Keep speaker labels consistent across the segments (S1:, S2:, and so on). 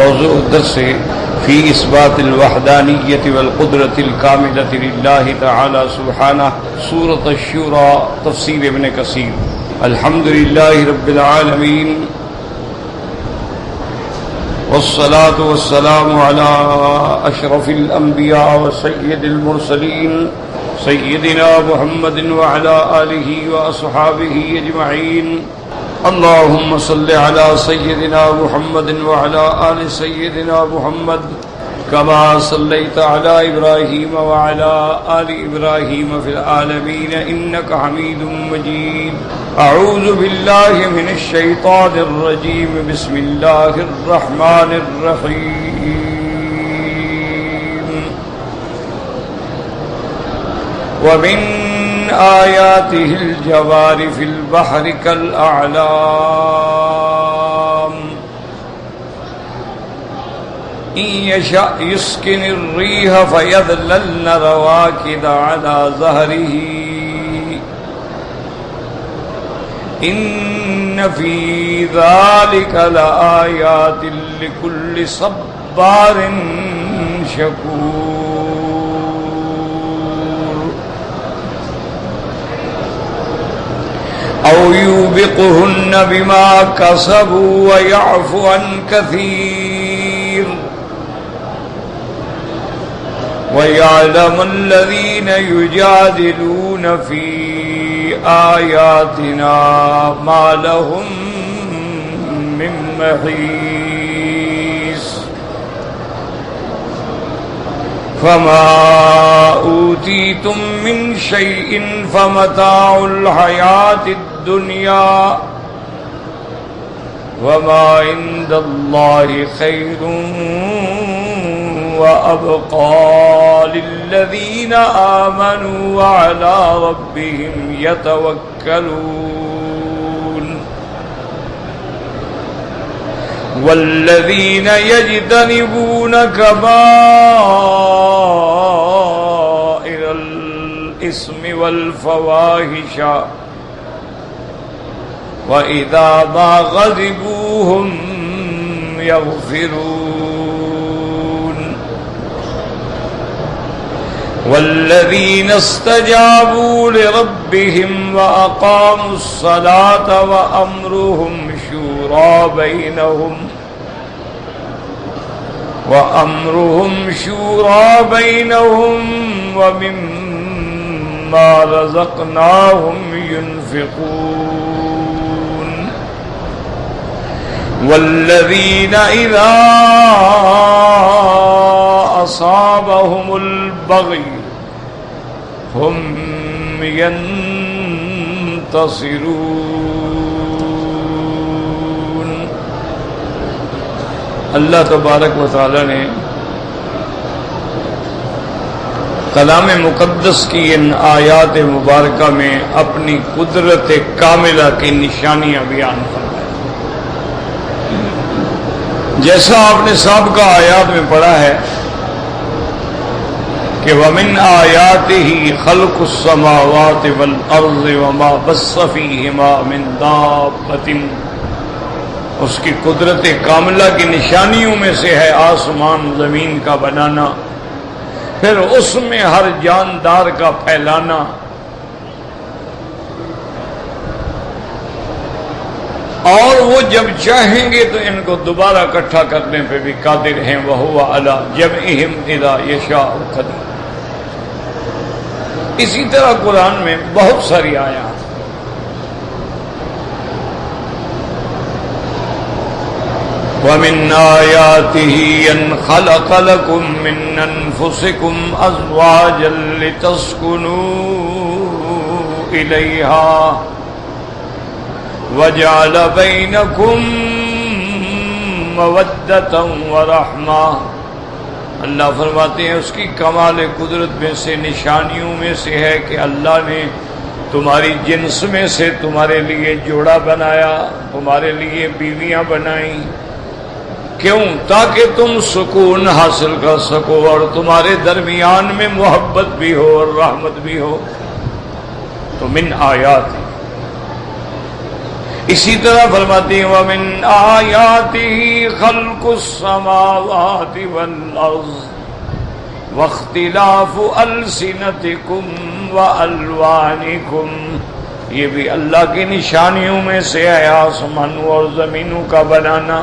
S1: موضوع الدرس في إثبات الوحدانية والقدرة الكاملة لله تعالى سبحانه، سورة الشورى، تفسير ابن كثير۔ الحمد لله رب العالمين، والصلاة والسلام على أشرف الأنبياء وسيد المرسلين سيدنا محمد وعلى آله وأصحابه أجمعين۔ اللهم صل على سيدنا محمد وعلى آل سيدنا محمد كما صليت على إبراهيم وعلى آل إبراهيم في العالمين إنك حميد مجيد۔ أعوذ بالله من الشيطان الرجيم، بسم الله الرحمن الرحيم۔ ومن آياته الجوار في البحر كالأعلام إن يشأ يسكن الريح فيظللن رواكد على ظهره إن في ذلك لآيات لكل صبار شكور۔ أو يوبقهن بما كسبوا ويعفو عن كثير ويعلم الذين يجادلون في آياتنا ما لهم من محيص۔ فما أوتيتم من شيء فمتاع الحياة الدنيا وما عند الله خير وأبقى للذين آمنوا وعلى ربهم يتوكلون۔ والذين يجتنبون كبائر الإثم والفواحش وإذا ما غضبوا هم يغفرون۔ والذين استجابوا لربهم وأقاموا الصلاة وأمرهم شورى بينهم ومما رزقناهم ينفقون۔ والذين إذا أصابهم البغي هم ينتصرون۔ اللہ تبارک و تعالی نے کلام مقدس کی ان آیات مبارکہ میں اپنی قدرت کاملہ کی نشانیاں بیان فرمائیں۔ جیسا آپ نے سابقہ آیات میں پڑھا ہے کہ وَمِنْ آيَاتِهِ خَلْقُ السَّمَاوَاتِ وَالْأَرْضِ وَمَا بَثَّ فِيهِمَا مِنْ دَابَّةٍ، اس کی قدرت کاملہ کی نشانیوں میں سے ہے آسمان زمین کا بنانا، پھر اس میں ہر جاندار کا پھیلانا، اور وہ جب چاہیں گے تو ان کو دوبارہ اکٹھا کرنے پہ بھی قادر ہیں۔ وَهُوَ عَلَى جَمْعِهِمْ إِذَا يَشَاءُ قَدِيرٌ۔ اسی طرح قرآن میں بہت ساری آیات۔ وَمِنْ آيَاتِهِ أَنْ خَلَقَ لَكُم مِّنْ أَنفُسِكُمْ أَزْوَاجًا لِتَسْكُنُوا إِلَيْهَا وَجَعَلَ بَيْنَكُم مَّوَدَّةً وَرَحْمَةً۔ اللہ فرماتے ہیں اس کی کمال قدرت میں سے، نشانیوں میں سے ہے کہ اللہ نے تمہاری جنس میں سے تمہارے لیے جوڑا بنایا، تمہارے لیے بیویاں بنائیں۔ کیوں؟ تاکہ تم سکون حاصل کر سکو اور تمہارے درمیان میں محبت بھی ہو اور رحمت بھی ہو۔ تو من آیات اسی طرح فرماتے ہیں وَمِنْ آيَاتِهِ خَلْقُ السَّمَاوَاتِ وَالْأَرْضِ وَاخْتِلَافُ أَلْسِنَتِكُمْ وَأَلْوَانِكُمْ، یہ بھی اللہ کی نشانیوں میں سے ہے آسمانوں اور زمینوں کا بنانا۔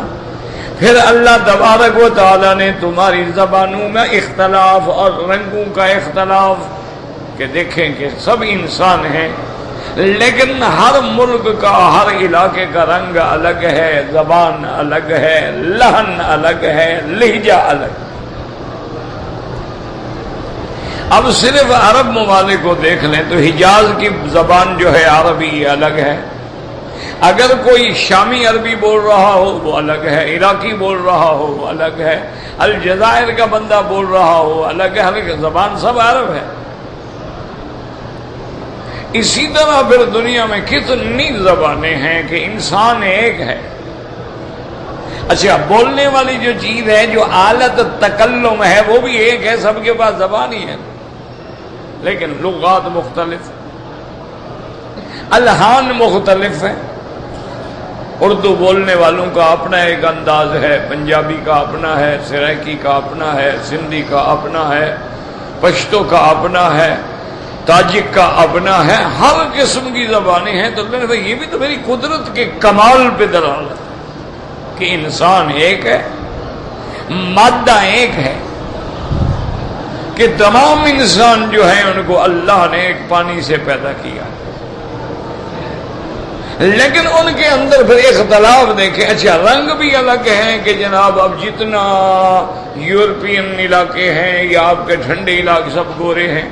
S1: پھر اللہ تبارک و تعالی نے تمہاری زبانوں میں اختلاف اور رنگوں کا اختلاف، کہ دیکھیں کہ سب انسان ہیں لیکن ہر ملک کا ہر علاقے کا رنگ الگ ہے، زبان الگ ہے، لہن الگ ہے، لہجہ الگ۔ اب صرف عرب ممالک کو دیکھ لیں تو حجاز کی زبان جو ہے عربی الگ ہے، اگر کوئی شامی عربی بول رہا ہو وہ الگ ہے، عراقی بول رہا ہو وہ الگ ہے، الجزائر کا بندہ بول رہا ہو الگ ہے، ہر زبان سب عرب ہے۔ اسی طرح پھر دنیا میں کتنی زبانیں ہیں کہ انسان ایک ہے۔ اچھا، بولنے والی جو چیز ہے، جو آلت تکلم ہے، وہ بھی ایک ہے، سب کے پاس زبان ہی ہے، لیکن لغات مختلف، الحان مختلف ہیں۔ اردو بولنے والوں کا اپنا ایک انداز ہے، پنجابی کا اپنا ہے، سرائکی کا اپنا ہے، سندھی کا اپنا ہے، پشتو کا اپنا ہے، تاجک کا اپنا ہے، ہر قسم کی زبانیں ہیں۔ تو اللہ نے یہ بھی تو میری قدرت کے کمال پہ دلالت ہے کہ انسان ایک ہے، مادہ ایک ہے، کہ تمام انسان جو ہیں ان کو اللہ نے ایک پانی سے پیدا کیا، لیکن ان کے اندر پھر اختلاف دیکھیں۔ اچھا، رنگ بھی الگ ہیں کہ جناب اب جتنا یورپین علاقے ہیں یا آپ کے ٹھنڈے علاقے سب گورے ہیں،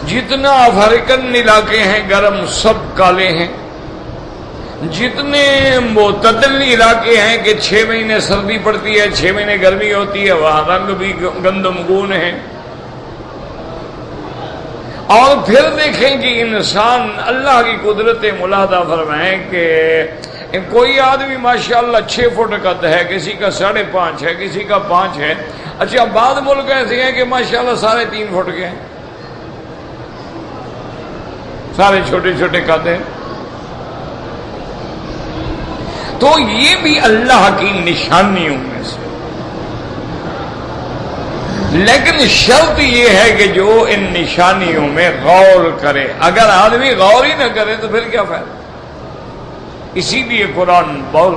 S1: جتنا افریقن علاقے ہیں گرم سب کالے ہیں، جتنے معتدل علاقے ہیں کہ 6 مہینے سردی پڑتی ہے 6 مہینے گرمی ہوتی ہے، وہاں رنگ بھی گندم گون ہے۔ اور پھر دیکھیں کہ انسان اللہ کی قدرت ملاحظہ فرمائیں کہ کوئی آدمی ماشاءاللہ 6 فٹ قد ہے، کسی کا 5.5 ہے، کسی کا 5 ہے۔ اچھا، بعض ملک ایسے ہیں کہ ماشاءاللہ 3.5 فٹ کے ہیں، سارے چھوٹے چھوٹے قد ہیں۔ تو یہ بھی اللہ کی نشانیوں میں سے، لیکن شرط یہ ہے کہ جو ان نشانیوں میں غور کرے۔ اگر آدمی غور ہی نہ کرے تو پھر کیا فائدہ؟ اسی لیے قرآن بار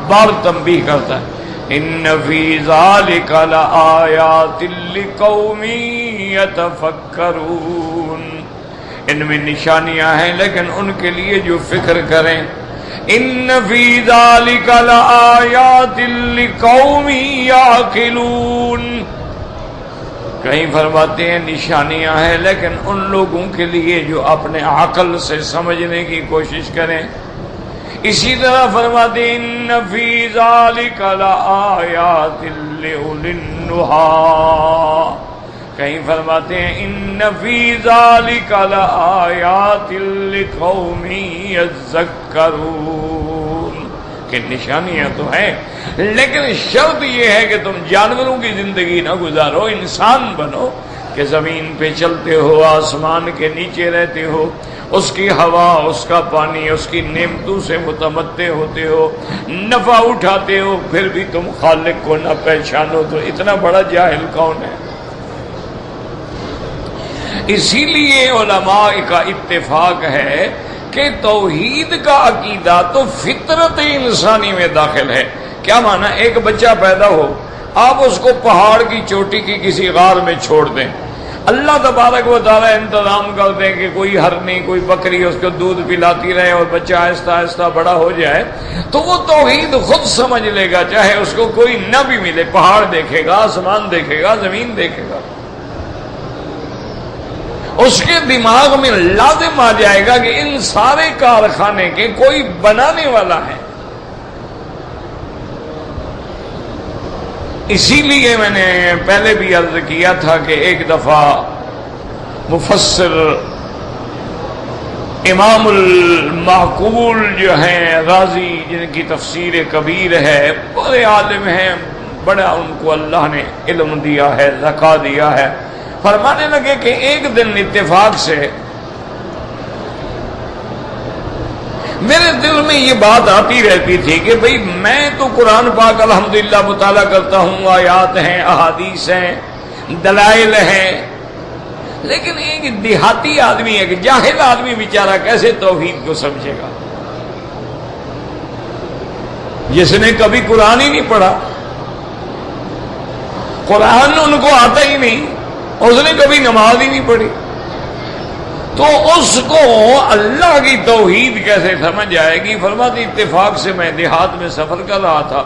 S1: بار تنبیہ کرتا ہے، ان فی ذالک لآیات لقوم یتفکرون، ان میں نشانیاں ہیں لیکن ان کے لیے جو فکر کریں۔ ان فی ذالک لآیات لقوم یعقلون، کہیں فرماتے ہیں نشانیاں ہیں لیکن ان لوگوں کے لیے جو اپنے عقل سے سمجھنے کی کوشش کریں۔ اسی طرح فرماتے ہیں ان فی ذالک لآیات لأولی النہی، کہیں فرماتے ہیں ان فی ذالک لآیات لقوم یذکرون، کہ نشانیاں تو ہیں لیکن شرط یہ ہے کہ تم جانوروں کی زندگی نہ گزارو، انسان بنو کہ زمین پہ چلتے ہو، آسمان کے نیچے رہتے ہو، اس کی ہوا، اس کا پانی، اس کی نعمتوں سے متمتع ہوتے ہو، نفع اٹھاتے ہو، پھر بھی تم خالق کو نہ پہچانو تو اتنا بڑا جاہل کون ہے؟ اسی لیے علماء کا اتفاق ہے کہ توحید کا عقیدہ تو فطرت انسانی میں داخل ہے۔ کیا معنی؟ ایک بچہ پیدا ہو، آپ اس کو پہاڑ کی چوٹی کی کسی غار میں چھوڑ دیں، اللہ تبارک و تعالی انتظام کر دیں کہ کوئی ہرنی، کوئی بکری اس کو دودھ پلاتی رہے اور بچہ آہستہ آہستہ بڑا ہو جائے، تو وہ توحید خود سمجھ لے گا، چاہے اس کو کوئی نہ بھی ملے، پہاڑ دیکھے گا، آسمان دیکھے گا، زمین دیکھے گا، اس کے دماغ میں لازم آ جائے گا کہ ان سارے کارخانے کے کوئی بنانے والا ہے۔ اسی لیے میں نے پہلے بھی عرض کیا تھا کہ ایک دفعہ مفسر امام المعقول جو ہیں غازی، جن کی تفسیر کبیر ہے، بڑے عالم ہیں، بڑا ان کو اللہ نے علم دیا ہے، ذکا دیا ہے، فرمانے لگے کہ ایک دن اتفاق سے میرے دل میں یہ بات آتی رہتی تھی کہ بھئی میں تو قرآن پاک الحمدللہ مطالعہ کرتا ہوں، آیات ہیں، احادیث ہیں، دلائل ہیں، لیکن ایک دیہاتی آدمی، ایک جاہل آدمی بیچارہ کیسے توحید کو سمجھے گا؟ جس نے کبھی قرآن ہی نہیں پڑھا، قرآن ان کو آتا ہی نہیں، اس نے کبھی نماز ہی نہیں پڑھی، تو اس کو اللہ کی توحید کیسے سمجھ آئے گی؟ فرماتی اتفاق سے میں دیہات میں سفر کر رہا تھا،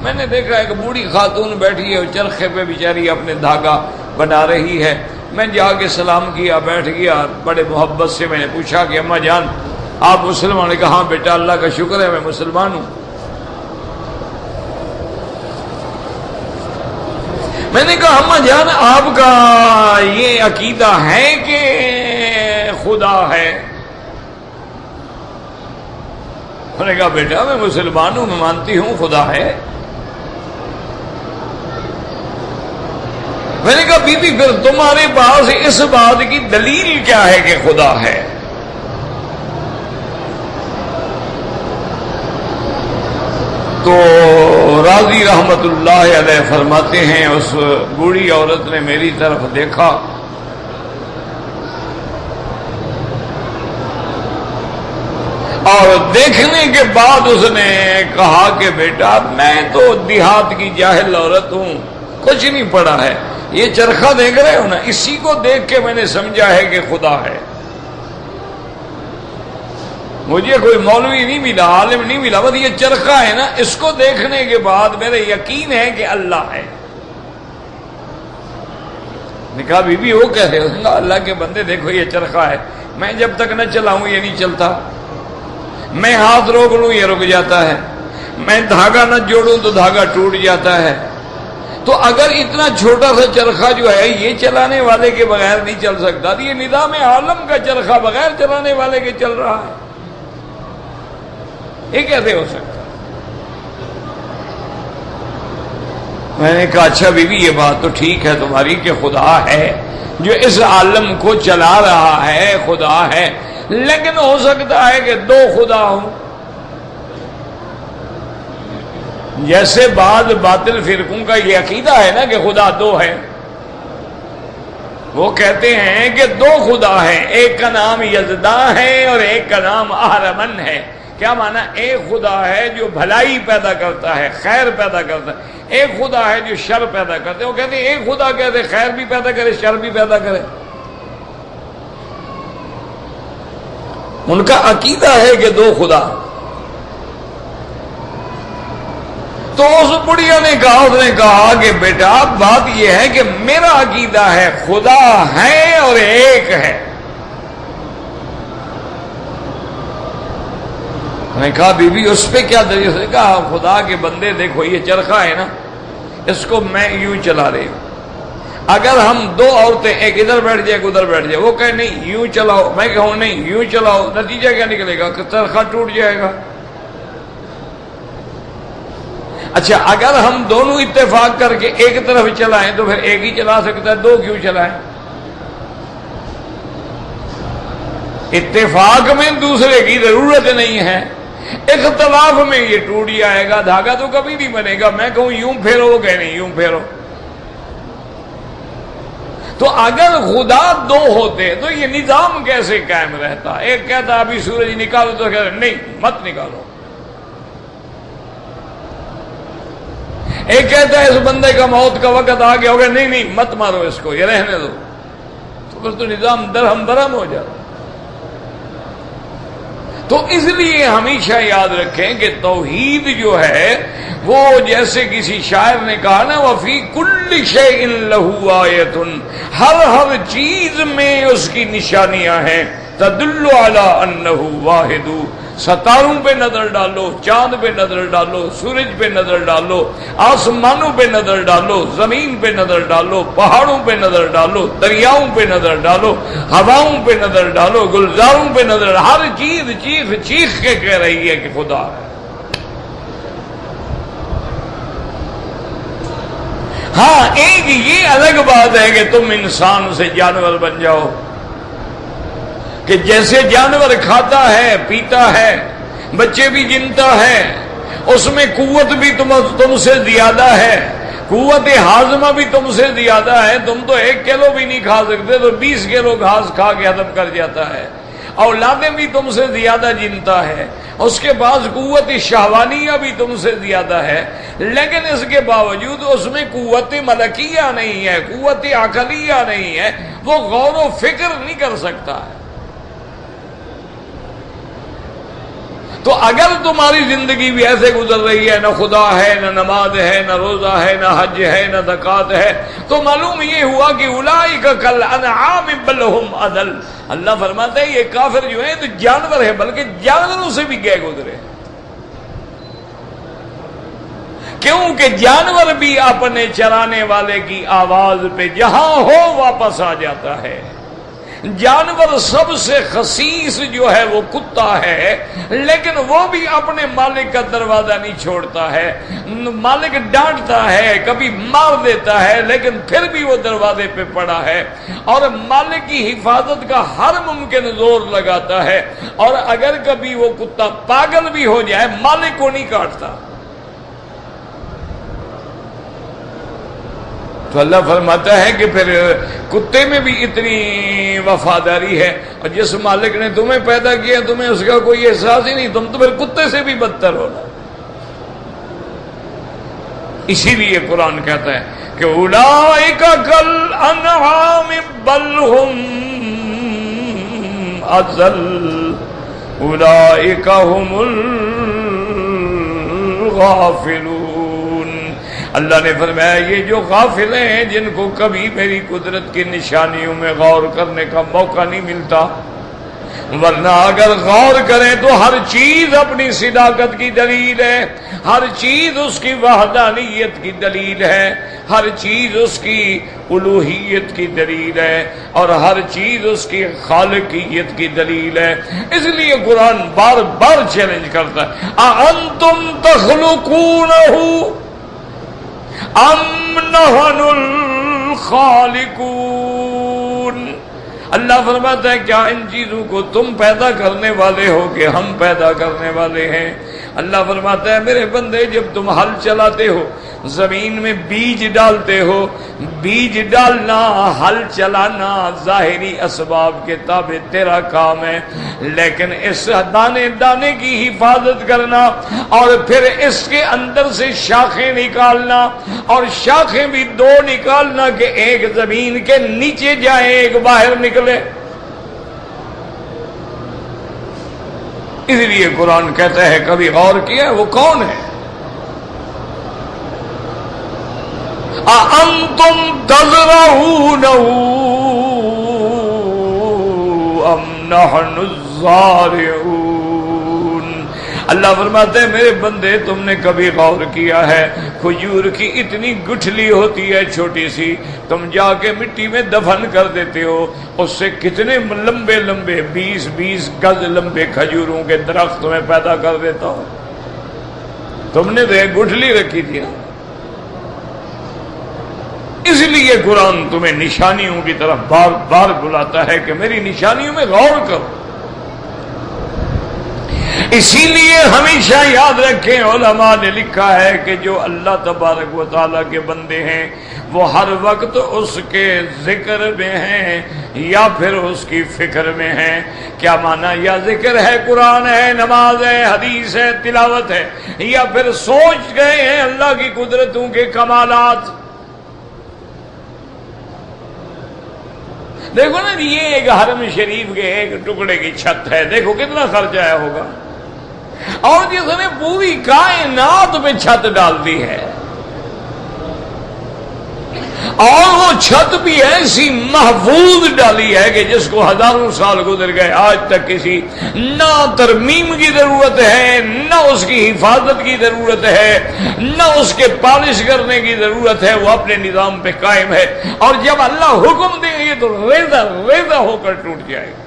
S1: میں نے دیکھا ایک بوڑھی خاتون بیٹھی ہے، چرخے پہ بیچاری اپنے دھاگا بنا رہی ہے، میں جا کے سلام کیا، بیٹھ گیا، بڑے محبت سے میں نے پوچھا کہ اماں جان آپ مسلمان؟ نے کہا ہاں بیٹا اللہ کا شکر ہے میں مسلمان ہوں۔ میں نے کہا اماں جان آپ کا یہ عقیدہ ہے کہ خدا ہے؟ میں نے کہا بیٹا میں مسلمان ہوں، میں مانتی ہوں خدا ہے۔ میں نے کہا بی بی پھر تمہارے پاس اس بات کی دلیل کیا ہے کہ خدا ہے؟ تو راضی رحمت اللہ علیہ فرماتے ہیں اس بوڑھی عورت نے میری طرف دیکھا اور دیکھنے کے بعد اس نے کہا کہ بیٹا میں تو دیہات کی جاہل عورت ہوں، کچھ نہیں پڑھا ہے، یہ چرخہ دیکھ رہے ہو نا، اسی کو دیکھ کے میں نے سمجھا ہے کہ خدا ہے۔ مجھے کوئی مولوی نہیں ملا، عالم نہیں ملا، بس یہ چرخہ ہے نا، اس کو دیکھنے کے بعد میرے یقین ہے کہ اللہ ہے۔ نے کہا بی بی وہ کیسے؟ اس نے کہا اللہ کے بندے دیکھو یہ چرخہ ہے، میں جب تک نہ چلاؤں یہ نہیں چلتا، میں ہاتھ روک لوں یہ رک جاتا ہے، میں دھاگا نہ جوڑوں تو دھاگا ٹوٹ جاتا ہے، تو اگر اتنا چھوٹا سا چرخہ جو ہے یہ چلانے والے کے بغیر نہیں چل سکتا، تو یہ نظام عالم کا چرخہ بغیر چلانے والے کے چل رہا ہے، یہ کیسے ہو سکتا؟ میں نے کہا اچھا بی بی یہ بات تو ٹھیک ہے تمہاری کہ خدا ہے جو اس عالم کو چلا رہا ہے، خدا ہے، لیکن ہو سکتا ہے کہ دو خدا ہوں، جیسے بعض باطل فرقوں کا یہ عقیدہ ہے نا کہ خدا دو ہے، وہ کہتے ہیں کہ دو خدا ہے، ایک کا نام یزداں ہے اور ایک کا نام اہرمن ہے۔ کیا مانا؟ ایک خدا ہے جو بھلائی پیدا کرتا ہے، خیر پیدا کرتا ہے، ایک خدا ہے جو شر پیدا کرتا ہے۔ وہ کہتے ہیں ایک خدا کہتے خیر بھی پیدا کرے شر بھی پیدا کرے، ان کا عقیدہ ہے کہ دو خدا۔ تو اس بڑھیا نے کہا کہ بیٹا بات یہ ہے کہ میرا عقیدہ ہے خدا ہے اور ایک ہے۔ میں نے کہا بی بی اس پہ کیا دلیل ہے؟ کہا خدا کے بندے دیکھو یہ چرخہ ہے نا، اس کو میں یوں چلا رہی ہوں، اگر ہم دو عورتیں ایک ادھر بیٹھ جائے ایک ادھر بیٹھ جائے، وہ کہے نہیں یوں چلاؤ، میں کہوں نہیں یوں چلاؤ، نتیجہ کیا نکلے گا؟ کہ چرخہ ٹوٹ جائے گا۔ اچھا اگر ہم دونوں اتفاق کر کے ایک طرف چلائیں تو پھر ایک ہی چلا سکتا ہے، دو کیوں چلائیں؟ اتفاق میں دوسرے کی ضرورت نہیں ہے، اختلاف میں یہ ٹوٹ جائے گا، دھاگا تو کبھی نہیں بنے گا۔ میں کہوں یوں پھیرو، وہ کہے نہیں یوں پھیرو۔ تو اگر خدا دو ہوتے تو یہ نظام کیسے قائم رہتا؟ ایک کہتا ابھی سورج نکالو تو کہتا نہیں مت نکالو، ایک کہتا ہے اس بندے کا موت کا وقت آ گیا ہوگا، نہیں نہیں مت مارو اس کو، یہ رہنے دو، تو پھر تو نظام درہم برہم ہو جاتا۔ تو اس لیے ہمیشہ یاد رکھیں کہ توحید جو ہے وہ جیسے کسی شاعر نے کہا نا وفی کل شیء لہ آیۃ، ہر چیز میں اس کی نشانیاں ہیں، تدل علی انہ واحد۔ ستاروں پہ نظر ڈالو، چاند پہ نظر ڈالو، سورج پہ نظر ڈالو، آسمانوں پہ نظر ڈالو، زمین پہ نظر ڈالو، پہاڑوں پہ نظر ڈالو، دریاؤں پہ نظر ڈالو، ہواؤں پہ نظر ڈالو، گلزاروں پہ نظر، ہر چیز چیخ چیخ کے کہہ رہی ہے کہ خدا ہے۔ ہاں ایک یہ الگ بات ہے کہ تم انسان سے جانور بن جاؤ، کہ جیسے جانور کھاتا ہے پیتا ہے، بچے بھی جنتا ہے، اس میں قوت بھی تم سے زیادہ ہے، قوت ہاضمہ بھی تم سے زیادہ ہے، تم تو 1 کلو بھی نہیں کھا سکتے تو 20 کلو گھاس کھا کے ختم کر جاتا ہے، اولادیں بھی تم سے زیادہ جنتا ہے، اس کے بعد قوت شہوانیہ بھی تم سے زیادہ ہے، لیکن اس کے باوجود اس میں قوت ملکیہ نہیں ہے، قوت عقلیہ نہیں ہے، وہ غور و فکر نہیں کر سکتا ہے۔ تو اگر تمہاری زندگی بھی ایسے گزر رہی ہے، نہ خدا ہے، نہ نماز ہے، نہ روزہ ہے، نہ حج ہے، نہ زکوٰۃ ہے، تو معلوم یہ ہوا کہ اولئک کالانعام بل ھم اضل۔ اللہ فرماتا ہے یہ کافر جو ہیں تو جانور ہے، بلکہ جانوروں سے بھی گئے گزرے، کیونکہ جانور بھی اپنے چرانے والے کی آواز پہ جہاں ہو واپس آ جاتا ہے۔ جانور سب سے خسیس جو ہے وہ کتا ہے، لیکن وہ بھی اپنے مالک کا دروازہ نہیں چھوڑتا ہے، مالک ڈانٹتا ہے، کبھی مار دیتا ہے، لیکن پھر بھی وہ دروازے پہ پڑا ہے اور مالک کی حفاظت کا ہر ممکن زور لگاتا ہے، اور اگر کبھی وہ کتا پاگل بھی ہو جائے مالک کو نہیں کاٹتا۔ تو اللہ فرماتا ہے کہ پھر کتے میں بھی اتنی وفاداری ہے، اور جس مالک نے تمہیں پیدا کیا تمہیں اس کا کوئی احساس ہی نہیں، تم تو پھر کتے سے بھی بدتر ہونا۔ اسی لیے قرآن کہتا ہے کہ اولئک کالانعام بل ھم اضل اولئک ھم الغافلون۔ اللہ نے فرمایا یہ جو غافل ہیں، جن کو کبھی میری قدرت کی نشانیوں میں غور کرنے کا موقع نہیں ملتا، ورنہ اگر غور کریں تو ہر چیز اپنی صداقت کی دلیل ہے، ہر چیز اس کی وحدانیت کی دلیل ہے، ہر چیز اس کی الوہیت کی دلیل ہے، اور ہر چیز اس کی خالقیت کی دلیل ہے۔ اس لیے قرآن بار بار چیلنج کرتا ہے اَأَنْتُمْ تَخْلُقُونَهُ ام نحن الخالقون۔ اللہ فرماتا ہے کیا ان چیزوں کو تم پیدا کرنے والے ہو کہ ہم پیدا کرنے والے ہیں؟ اللہ فرماتا ہے میرے بندے جب تم ہل چلاتے ہو، زمین میں بیج ڈالتے ہو، بیج ڈالنا، ہل چلانا ظاہری اسباب کے تابع تیرا کام ہے، لیکن اس دانے دانے کی حفاظت کرنا اور پھر اس کے اندر سے شاخیں نکالنا، اور شاخیں بھی 2 نکالنا کہ ایک زمین کے نیچے جائے ایک باہر نکلے۔ اس لیے قرآن کہتا ہے کبھی غور کیا وہ کون ہے؟ اَأَنْتُمْ تَزْرَعُونَهُ أَمْ نَحْنُ الزَّارِعُونَ۔ اللہ فرماتے ہیں میرے بندے تم نے کبھی غور کیا ہے کھجور کی اتنی گٹھلی ہوتی ہے چھوٹی سی، تم جا کے مٹی میں دفن کر دیتے ہو، اس سے کتنے لمبے لمبے 20 گز لمبے کھجوروں کے درخت میں پیدا کر دیتا ہو، تم نے تو ایک گٹھلی رکھی تھی نا۔ اس لیے قرآن تمہیں نشانیوں کی طرف بار بار بلاتا ہے کہ میری نشانیوں میں غور کرو۔ اسی لیے ہمیشہ یاد رکھیں علماء نے لکھا ہے کہ جو اللہ تبارک و تعالیٰ کے بندے ہیں وہ ہر وقت اس کے ذکر میں ہیں یا پھر اس کی فکر میں ہیں۔ کیا معنی؟ یا ذکر ہے، قرآن ہے، نماز ہے، حدیث ہے، تلاوت ہے، یا پھر سوچ گئے ہیں اللہ کی قدرتوں کے کمالات۔ دیکھو نا یہ ایک حرم شریف کے ایک ٹکڑے کی چھت ہے، دیکھو کتنا خرچ آیا ہوگا، اور جس نے پوری کائنات پہ چھت ڈال دی ہے، اور وہ چھت بھی ایسی محفوظ ڈالی ہے کہ جس کو ہزاروں سال گزر گئے آج تک کسی نہ ترمیم کی ضرورت ہے، نہ اس کی حفاظت کی ضرورت ہے، نہ اس کے پالش کرنے کی ضرورت ہے، وہ اپنے نظام پہ قائم ہے، اور جب اللہ حکم دیں گے تو ریزہ ریزہ ہو کر ٹوٹ جائے گا۔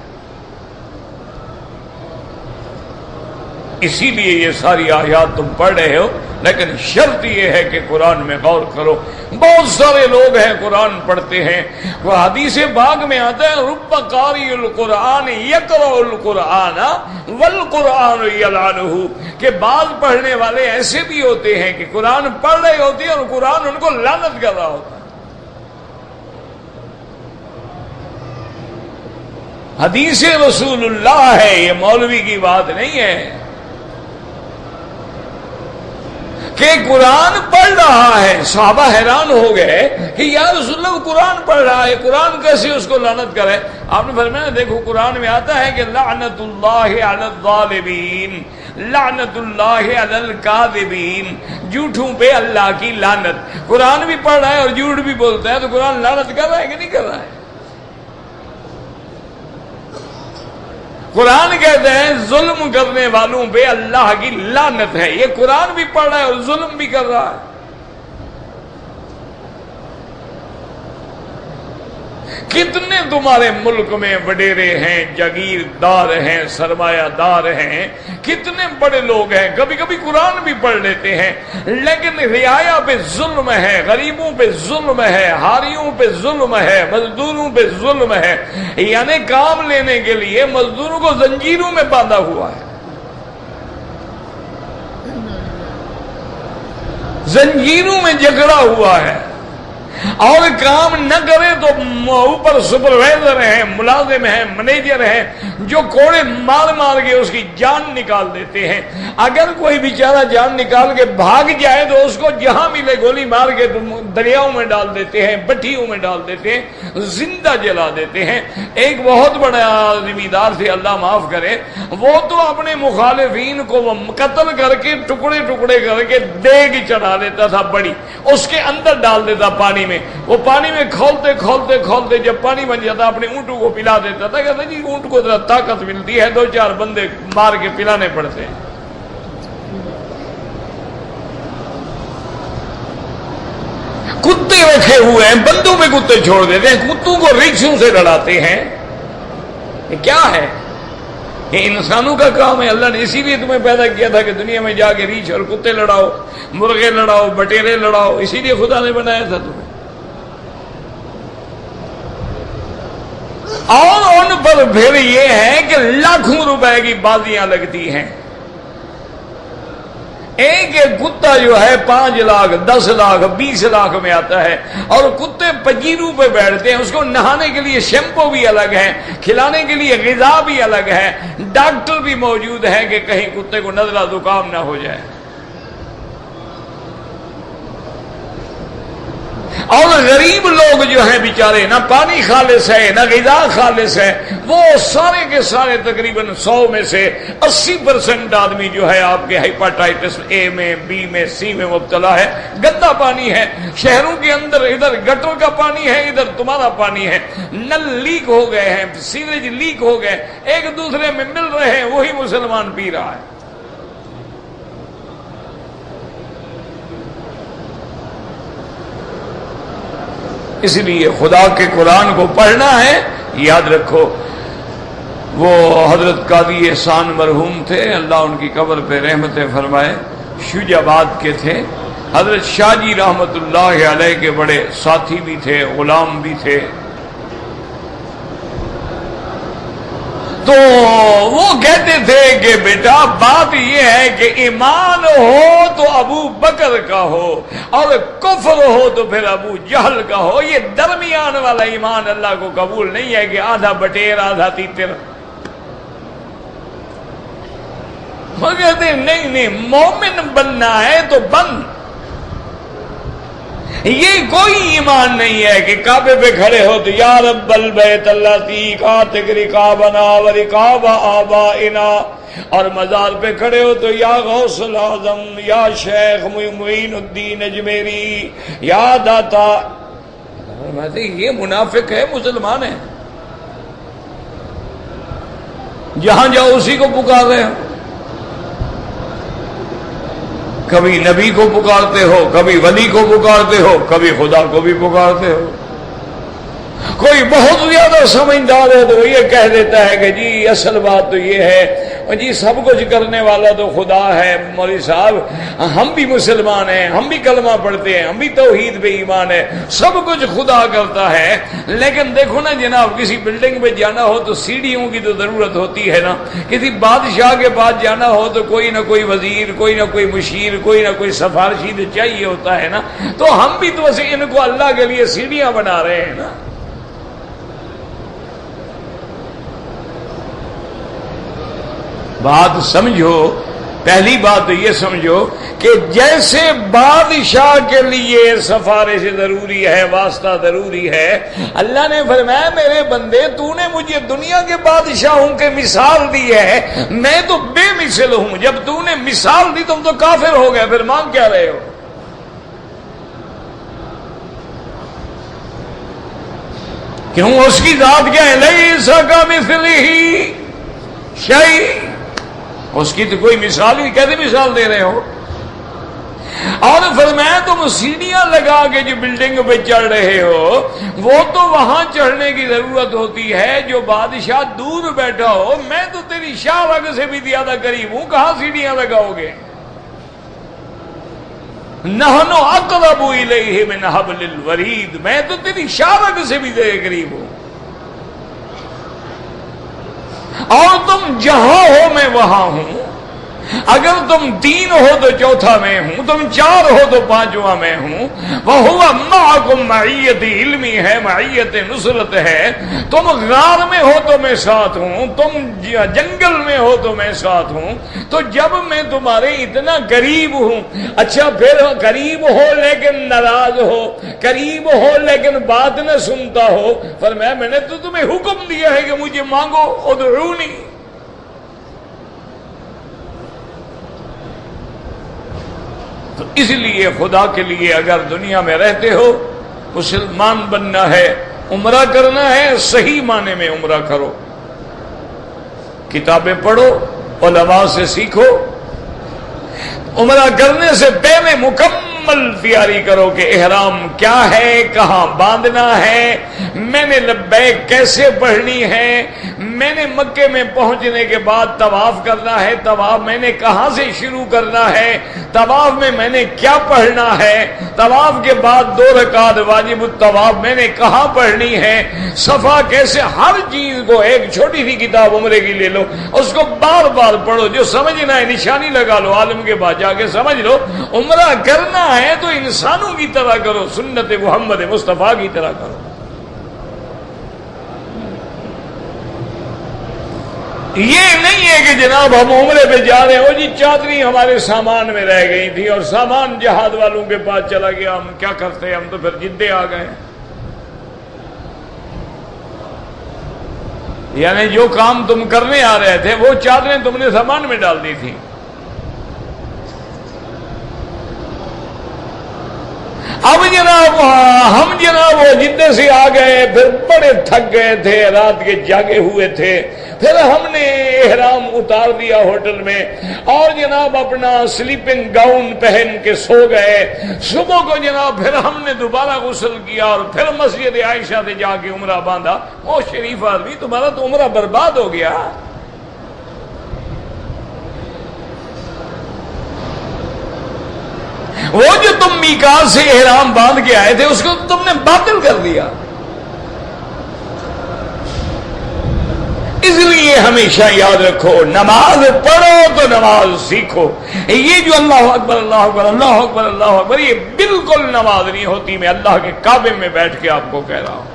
S1: اسی لیے یہ ساری آیات تم پڑھ رہے ہو لیکن شرط یہ ہے کہ قرآن میں غور کرو. بہت سارے لوگ ہیں قرآن پڑھتے ہیں, وہ حدیث پاک میں آتا ہے رب قاری القرآن یقرأ القرآن والقرآن یلعنہ, کہ بعض پڑھنے والے ایسے بھی ہوتے ہیں کہ قرآن پڑھ رہے ہوتے ہیں اور قرآن ان کو لعنت کر رہا ہوتا ہے. حدیث رسول اللہ ہے, یہ مولوی کی بات نہیں ہے کہ قرآن پڑھ رہا ہے. صحابہ حیران ہو گئے کہ یا رسول اللہ قرآن پڑھ رہا ہے, قرآن کیسے اس کو لعنت کرے؟ آپ نے فرمایا دیکھو قرآن میں آتا ہے کہ لعنت اللہ علی الظالمین, لعنت اللہ علی الکاذبین, جھوٹوں پہ اللہ کی لعنت. قرآن بھی پڑھ رہا ہے اور جھوٹ بھی بولتا ہے, تو قرآن لعنت کر رہا ہے کہ نہیں کر رہا ہے؟ قرآن کہتے ہیں ظلم کرنے والوں پہ اللہ کی لعنت ہے. یہ قرآن بھی پڑھ رہا ہے اور ظلم بھی کر رہا ہے. کتنے تمہارے ملک میں وڈیرے ہیں, جاگیردار ہیں, سرمایہ دار ہیں, کتنے بڑے لوگ ہیں, کبھی کبھی قرآن بھی پڑھ لیتے ہیں, لیکن رعایا پہ ظلم ہے, غریبوں پہ ظلم ہے, ہاریوں پہ ظلم ہے, مزدوروں پہ ظلم ہے. یعنی کام لینے کے لیے مزدوروں کو زنجیروں میں باندھا ہوا ہے, زنجیروں میں جکڑا ہوا ہے, اور کام نہ کرے تو اوپر سپروائزر ہیں, ملازم ہیں, مینیجر ہیں, جو کوڑے مار مار کے اس کی جان نکال دیتے ہیں. اگر کوئی بیچارہ جان نکال کے بھاگ جائے تو اس کو جہاں ملے گولی مار کے دریاؤں میں ڈال دیتے ہیں, بٹھیوں میں ڈال دیتے ہیں, زندہ جلا دیتے ہیں. ایک بہت بڑا زمیندار تھے, اللہ معاف کرے, وہ تو اپنے مخالفین کو وہ قتل کر کے ٹکڑے ٹکڑے کر کے دیگ چڑھا دیتا تھا بڑی, اس کے اندر ڈال دیتا پانی میں. وہ پانی میں کھولتے کھولتے کھولتے جب پانی بن جاتا اپنے اونٹوں کو پلا دیتا تھا. کہتا جی اونٹ کو ذرا طاقت ملتی ہے, 2-4 بندے مار کے پلانے پڑتے ہیں. کتے رکھے ہوئے ہیں, بندوں پہ کتے چھوڑ دیتے ہیں, کتوں کو ریچھوں سے لڑاتے ہیں. یہ کیا ہے؟ یہ انسانوں کا کام ہے. اللہ نے اسی لیے تمہیں پیدا کیا تھا کہ دنیا میں جا کے ریچھ اور کتے لڑاؤ, مرغے لڑاؤ, بٹیرے لڑاؤ. اسی لیے خدا نے بنایا تھا تمہیں. اور ان پر پھر یہ ہے کہ لاکھوں روپے کی بازیاں لگتی ہیں. ایک کتا جو ہے 5 لاکھ 10 لاکھ 20 لاکھ میں آتا ہے, اور کتے پجیروں پہ بیٹھتے ہیں. اس کو نہانے کے لیے شیمپو بھی الگ ہے, کھلانے کے لیے غذا بھی الگ ہے, ڈاکٹر بھی موجود ہے کہ کہیں کتے کو نزلہ زکام نہ ہو جائے. اور غریب لوگ جو ہیں بیچارے, نہ پانی خالص ہے نہ غذا خالص ہے, وہ سارے کے سارے تقریباً 100 میں سے 80% آدمی جو ہے آپ کے ہیپاٹائٹس اے میں, بی میں, سی میں مبتلا ہے. گندا پانی ہے شہروں کے اندر, ادھر گٹر کا پانی ہے, ادھر تمہارا پانی ہے. نل لیک ہو گئے ہیں, سیوریج لیک ہو گئے, ایک دوسرے میں مل رہے ہیں, وہی مسلمان پی رہا ہے. اس لیے خدا کے قرآن کو پڑھنا ہے. یاد رکھو وہ حضرت قاضی احسان مرحوم تھے, اللہ ان کی قبر پہ رحمتیں فرمائے, شوج آباد کے تھے. حضرت شاہ جی رحمت اللہ علیہ کے بڑے ساتھی بھی تھے, غلام بھی تھے. تو وہ کہتے تھے کہ بیٹا بات یہ ہے کہ ایمان ہو تو ابو بکر کا ہو, اور کفر ہو تو پھر ابو جہل کا ہو. یہ درمیان والا ایمان اللہ کو قبول نہیں ہے کہ آدھا بٹیر آدھا تیتر. وہ کہتے ہیں نہیں, مومن بننا ہے تو بن. یہ کوئی ایمان نہیں ہے کہ کعبے پہ کھڑے ہو تو یا رب البیت اللتی کاتک رکابنا و رکاب آبائنا, اور مزار پہ کھڑے ہو تو یا غوث العظم, یا شیخ معین الدین اجمیری, یا داتا. یہ منافق ہے, مسلمان ہے. جہاں جاؤ اسی کو پکار رہے ہو. کبھی نبی کو پکارتے ہو, کبھی ولی کو پکارتے ہو, کبھی خدا کو بھی پکارتے ہو. کوئی بہت زیادہ سمجھدار ہے تو وہ یہ کہہ دیتا ہے کہ جی اصل بات تو یہ ہے اور جی سب کچھ کرنے والا تو خدا ہے مولوی صاحب، ہم بھی مسلمان ہیں، ہم بھی کلمہ پڑھتے ہیں، ہم بھی توحید پہ ایمان ہے، سب کچھ خدا کرتا ہے، لیکن دیکھو نا جناب کسی بلڈنگ پہ جانا ہو تو سیڑھیوں کی تو ضرورت ہوتی ہے نا، کسی بادشاہ کے پاس جانا ہو تو کوئی نہ کوئی وزیر، کوئی نہ کوئی مشیر، کوئی نہ کوئی سفارشی تو چاہیے ہوتا ہے نا، تو ہم بھی تو ویسے ان کو اللہ کے لیے سیڑھیاں بنا رہے ہیں نا۔ بات سمجھو، پہلی بات تو یہ سمجھو کہ جیسے بادشاہ کے لیے سفارش ضروری ہے، واسطہ ضروری ہے، اللہ نے فرمایا میرے بندے تو نے مجھے دنیا کے بادشاہوں کے مثال دی ہے، میں تو بے مثل ہوں، جب تو نے مثال دی تم تو کافر ہو گئے، پھر مانگ کیا رہے ہو؟ کیوں؟ اس کی ذات کیا ہے؟ لیس کمثلہ شیء، اس کی تو کوئی مثال ہی، کیسے مثال دے رہے ہو؟ اور فرمایا تم سیڑھیاں لگا کے جو بلڈنگ پہ چڑھ رہے ہو، وہ تو وہاں چڑھنے کی ضرورت ہوتی ہے جو بادشاہ دور بیٹھا ہو، میں تو تیری شاہ رگ سے بھی زیادہ قریب ہوں، کہاں سیڑھیاں لگاؤ گے؟ نحن اقرب الیہ من حبل الورید، میں تو تیری شاہ رگ سے بھی زیادہ قریب ہوں، اور تم جہاں ہو میں وہاں ہوں، اگر تم 3 ہو تو چوتھا میں ہوں، تم 4 ہو تو 5واں میں ہوں، وَهُوَ مَعَكُمْ معیت علمی ہے، معیت نصرت ہے، تم غار میں ہو تو میں ساتھ ہوں، تم جنگل میں ہو تو میں ساتھ ہوں، تو جب میں تمہارے اتنا قریب ہوں، اچھا پھر قریب ہو لیکن ناراض ہو، قریب ہو لیکن بات نہ سنتا ہو، فرمایا میں نے تو تمہیں حکم دیا ہے کہ مجھے مانگو، ادعونی۔ تو اس لیے خدا کے لیے اگر دنیا میں رہتے ہو، مسلمان بننا ہے، عمرہ کرنا ہے، صحیح معنی میں عمرہ کرو، کتابیں پڑھو، علماء سے سیکھو، عمرہ کرنے سے پہلے مکمل تیاری کرو کہ احرام کیا ہے، کہاں باندھنا ہے، میں نے لبیک کیسے پڑھنی ہے، میں نے مکے میں پہنچنے کے بعد طواف کرنا ہے، طواف میں نے کہاں سے شروع کرنا ہے، طواف میں نے کیا پڑھنا ہے، طواف کے بعد 2 رکعت واجب الطواف میں نے کہاں پڑھنی ہے، صفا کیسے، ہر چیز کو ایک چھوٹی سی کتاب عمرے کی لے لو، اس کو بار بار پڑھو، جو سمجھنا ہے نشانی لگا لو، عالم کے بعد جا کے سمجھ لو، عمرہ کرنا ہے تو انسانوں کی طرح کرو، سنت محمد مصطفیٰ کی طرح کرو۔ یہ نہیں ہے کہ جناب ہم عمرے پہ جا رہے ہو جی چادری ہمارے سامان میں رہ گئی تھی اور سامان جہاد والوں کے پاس چلا گیا، ہم کیا کرتے، ہم تو پھر جدے آ گئے۔ یعنی جو کام تم کرنے آ رہے تھے وہ چادریں تم نے سامان میں ڈال دی تھی۔ اب جناب ہم جناب وہ جدے سے آ گئے، پھر بڑے تھک گئے تھے، رات کے جاگے ہوئے تھے، پھر ہم نے احرام اتار دیا ہوٹل میں اور جناب اپنا سلیپنگ گاؤن پہن کے سو گئے، صبح کو جناب پھر ہم نے دوبارہ غسل کیا اور پھر مسجد عائشہ سے جا کے عمرہ باندھا۔ او شریف آدمی، تمہارا تو عمرہ برباد ہو گیا۔ وہ جو تم میقات سے احرام باندھ کے آئے تھے اس کو تم نے باطل کر دیا۔ اس لیے ہمیشہ یاد رکھو، نماز پڑھو تو نماز سیکھو۔ یہ جو اللہ اکبر اللہ اکبر اللہ اکبر اللہ اکبر، یہ بالکل نماز نہیں ہوتی، میں اللہ کے کعبے میں بیٹھ کے آپ کو کہہ رہا ہوں۔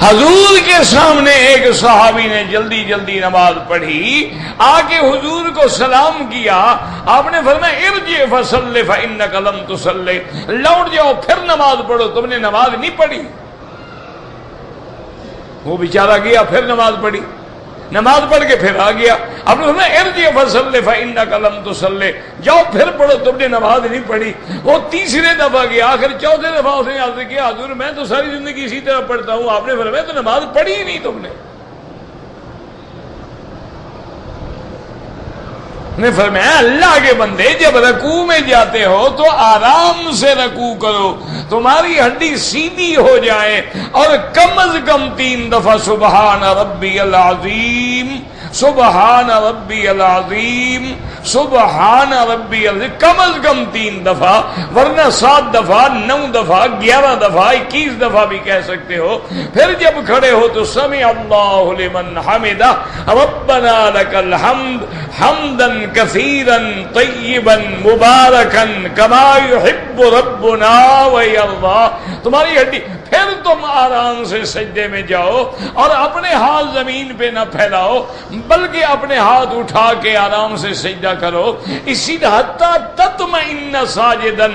S1: حضور کے سامنے ایک صحابی نے جلدی جلدی نماز پڑھی، آ کے حضور کو سلام کیا، آپ نے فرمایا ارجع فصلی فانک لم تصلی، لوٹ جاؤ پھر نماز پڑھو، تم نے نماز نہیں پڑھی۔ وہ بیچارہ گیا پھر نماز پڑھی، نماز پڑھ کے پھر آ گیا، اب نے فرمایا ارجع فصلی فانک لم تصلی، جاؤ پھر پڑھو، تم نے نماز نہیں پڑھی۔ وہ تیسرے دفعہ گیا، آخر چوتھے دفعہ اس نے عرض کیا حضور میں تو ساری زندگی اسی طرح پڑھتا ہوں، آپ نے فرمایا تو نماز پڑھی ہی نہیں تم نے۔ نے فرمایا اللہ کے بندے جب رکوع میں جاتے ہو تو آرام سے رکوع کرو، تمہاری ہڈی سیدھی ہو جائے، اور کم از کم 3 دفعہ سبحان ربی العظیم، سبحان ربی العظیم، سبحان ربی العظیم، کم از کم 3 دفعہ، ورنہ 7 دفعہ، 9 دفعہ، 11 دفعہ، 21 دفعہ بھی کہہ سکتے ہو۔ پھر جب کھڑے ہو تو سمع اللہ لمن حمدہ، ربنا لک الحمد حمدا کثیرا طیبا مبارکا کما یحب ربنا ویرضی۔ تمہاری ہڈی، پھر تم آرام سے سجدے میں جاؤ اور اپنے ہاتھ زمین پہ نہ پھیلاؤ، بلکہ اپنے ہاتھ اٹھا کے آرام سے سجدہ کرو، اسی حتی تطمئن ساجدا۔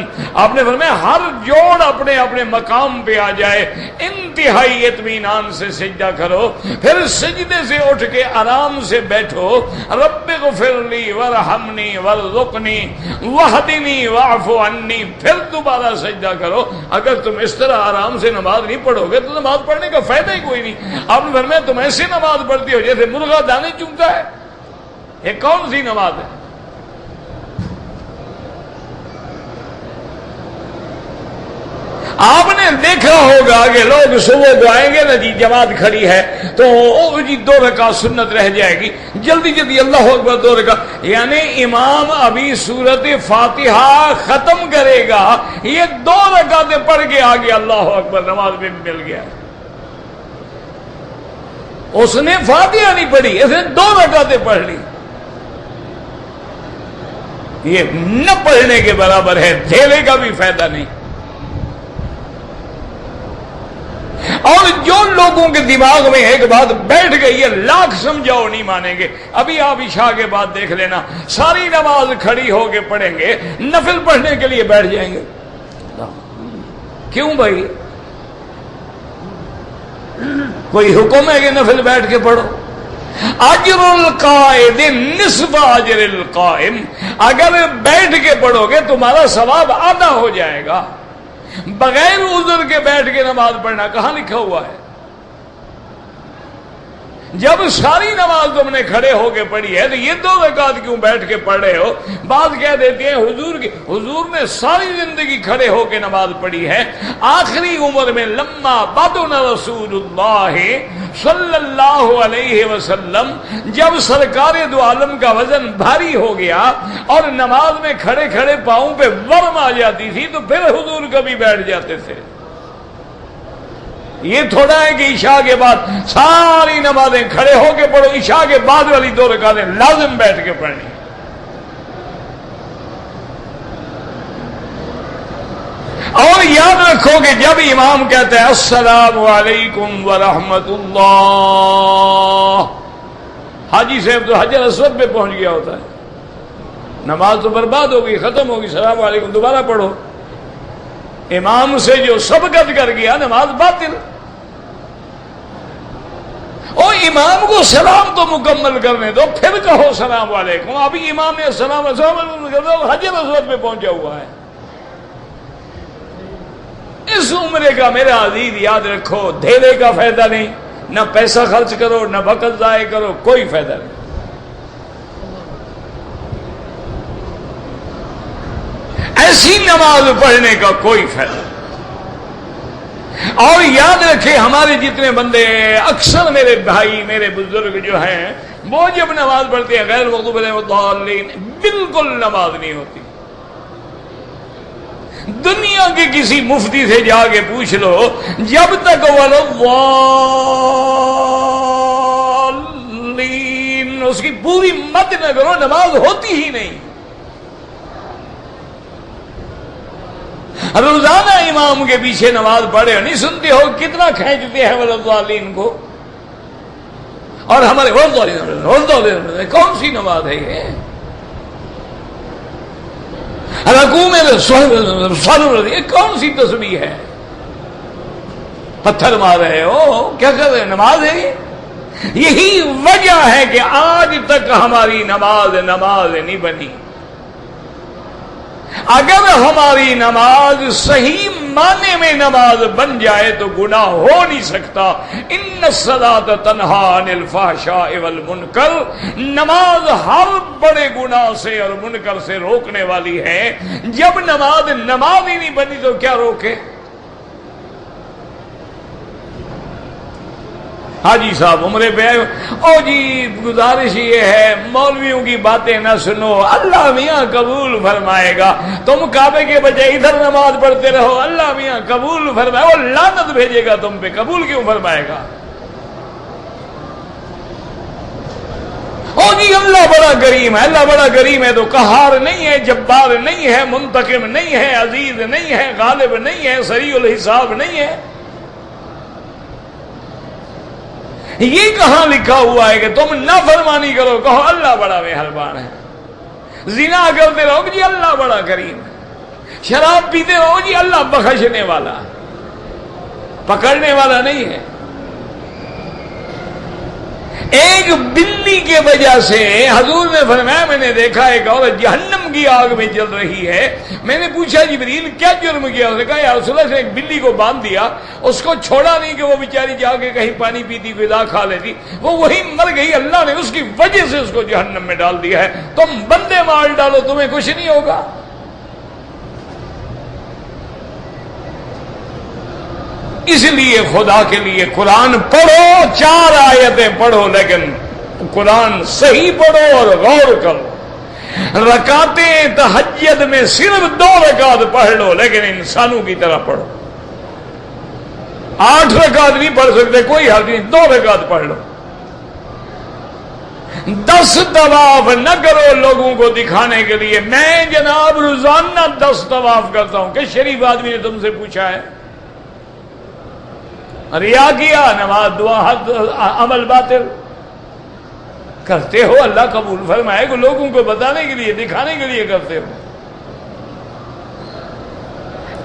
S1: آپ نے فرمایا ہر جوڑ اپنے اپنے مقام پہ آ جائے، انتہائی اطمینان سے سجدہ کرو، پھر سجدے سے اٹھ کے آرام سے بیٹھو، رب اغفر لی وارحمنی وارزقنی واہدنی واعف عنی، پھر دوبارہ سجدہ کرو۔ اگر تم اس طرح آرام سے نماز نہیں پڑھو گے تو نماز پڑھنے کا فائدہ ہی کوئی نہیں۔ آپ نے فرمایا تم ایسے نماز پڑھتی ہو جیسے مرغا دانے چگتا ہے، یہ کون سی نماز ہے؟ آپ نے دیکھا ہوگا کہ لوگ صبح کو آئیں گے نا جی، جماعت کھڑی ہے تو جی 2 رکعت سنت رہ جائے گی، جلدی جلدی اللہ اکبر 2 رکعت، یعنی امام ابھی سورت فاتحہ ختم کرے گا، یہ 2 رکعتیں پڑھ کے آگے اللہ اکبر، نماز میں مل گیا۔ اس نے فاتحہ نہیں پڑھی، اس نے 2 رکعتیں پڑھ لی، یہ نہ پڑھنے کے برابر ہے، دھیلے کا بھی فائدہ نہیں۔ اور جو لوگوں کے دماغ میں ایک بات بیٹھ گئی ہے، لاکھ سمجھاؤ نہیں مانیں گے۔ ابھی آپ عشاء کے بعد دیکھ لینا، ساری نماز کھڑی ہو کے پڑھیں گے، نفل پڑھنے کے لیے بیٹھ جائیں گے۔ کیوں بھائی؟ کوئی حکم ہے کہ نفل بیٹھ کے پڑھو؟ اجر القائد نصف اجر القائم، اگر بیٹھ کے پڑھو گے تمہارا ثواب آدھا ہو جائے گا۔ بغیر عذر کے بیٹھ کے نماز پڑھنا کہاں لکھا ہوا ہے؟ جب ساری نماز تم نے کھڑے ہو کے پڑھی ہے تو یہ 2 رکعت کیوں بیٹھ کے پڑھ رہے ہو؟ بات کہہ دیتے ہیں حضور نے ساری زندگی کھڑے ہو کے نماز پڑھی ہے، آخری عمر میں لما بدن رسول اللہ صلی اللہ علیہ وسلم، جب سرکار دو عالم کا وزن بھاری ہو گیا اور نماز میں کھڑے کھڑے پاؤں پہ ورم آ جاتی تھی تو پھر حضور کبھی بیٹھ جاتے تھے۔ یہ تھوڑا ہے کہ عشاء کے بعد ساری نمازیں کھڑے ہو کے پڑھو، عشاء کے بعد والی 2 رکعتیں لازم بیٹھ کے پڑھنی۔ اور یاد رکھو کہ جب امام کہتا ہے السلام علیکم ورحمۃ اللہ، حاجی صاحب تو حجر اسود پہ پہنچ گیا ہوتا ہے، نماز تو برباد ہوگی، ختم ہوگی، السلام علیکم دوبارہ پڑھو۔ امام سے جو سبقت کر گیا نماز باطل۔ اور امام کو سلام تو مکمل کرنے دو، پھر کہو السلام علیکم۔ ابھی امام نے السلام علیکم حجر اسود پہ پہنچا ہوا ہے۔ اس عمرے کا میرا عزیز یاد رکھو، دھیلے کا فائدہ نہیں، نہ پیسہ خرچ کرو، نہ وقت ضائع کرو، کوئی فائدہ نہیں۔ ایسی نماز پڑھنے کا کوئی فائدہ نہیں۔ اور یاد رکھے ہمارے جتنے بندے، اکثر میرے بھائی میرے بزرگ جو ہیں، وہ جب نماز پڑھتے ہیں غیر مغضوب علیہم الضالین، بالکل نماز نہیں ہوتی۔ دنیا کے کسی مفتی سے جا کے پوچھ لو، جب تک والضالین اس کی پوری مت نہ کرو نماز ہوتی ہی نہیں۔ روزانہ امام کے پیچھے نماز پڑھے، نہیں سنتے ہو کتنا کھینچتے ہیں والضالین کو؟ اور ہمارے والضالین کون سی نماز ہے یہ؟ رکوع میں یہ کون سی تسبیح ہے؟ پتھر مار رہے ہو، کیا کر رہے ہیں؟ نماز ہے یہ؟ یہی وجہ ہے کہ آج تک ہماری نماز نہیں بنی۔ اگر ہماری نماز صحیح معنی میں نماز بن جائے تو گناہ ہو نہیں سکتا. ان الصلاۃ تنہی عن الفحشاء والمنکر، نماز ہر بڑے گناہ سے اور منکر سے روکنے والی ہے. جب نماز ہی نہیں بنی تو کیا روکے؟ حاجی صاحب عمرے پہ آئے، او جی گزارش یہ ہے مولویوں کی باتیں نہ سنو، اللہ میاں قبول فرمائے گا. تم کعبے کے بجائے ادھر نماز پڑھتے رہو، اللہ میاں قبول فرمائے. وہ لعنت بھیجے گا تم پہ، قبول کیوں فرمائے گا؟ او جی اللہ بڑا کریم ہے، اللہ بڑا کریم ہے تو قہار نہیں ہے، جبار نہیں ہے، منتقم نہیں ہے، عزیز نہیں ہے، غالب نہیں ہے، سریع الحساب نہیں ہے. یہ کہاں لکھا ہوا ہے کہ تم نافرمانی کرو کہو اللہ بڑا مہربان ہے؟ زنا کرتے رہو جی اللہ بڑا کریم ہے، شراب پیتے رہو جی اللہ بخشنے والا ہے، پکڑنے والا نہیں ہے. ایک بلی کے وجہ سے حضور نے فرمایا میں نے دیکھا ایک عورت جہنم کی آگ میں جل رہی ہے. میں نے پوچھا جبریل کیا جرم کیا؟ اس نے کہا یا رسول اللہ سے ایک بلی کو باندھ دیا، اس کو چھوڑا نہیں کہ وہ بیچاری جا کے کہیں پانی پیتی غذا کھا لیتی، وہ وہی مر گئی، اللہ نے اس کی وجہ سے اس کو جہنم میں ڈال دیا ہے. تم بندے مار ڈالو تمہیں کچھ نہیں ہوگا. اس لیے خدا کے لیے قرآن پڑھو، 4 آیتیں پڑھو لیکن قرآن صحیح پڑھو اور غور کرو. رکعتیں تہجد میں صرف 2 رکعت پڑھ لو لیکن انسانوں کی طرح پڑھو. 8 رکعت نہیں پڑھ سکتے کوئی حال نہیں، 2 رکعت پڑھ لو. 10 طواف نہ کرو لوگوں کو دکھانے کے لیے. میں جناب روزانہ 10 طواف کرتا ہوں. کہ شریف آدمی نے تم سے پوچھا ہے؟ ریا کیا، نماز دعا عمل باطل کرتے ہو، اللہ قبول فرمائے کہ لوگوں کو بتانے کے لیے دکھانے کے لیے کرتے ہو.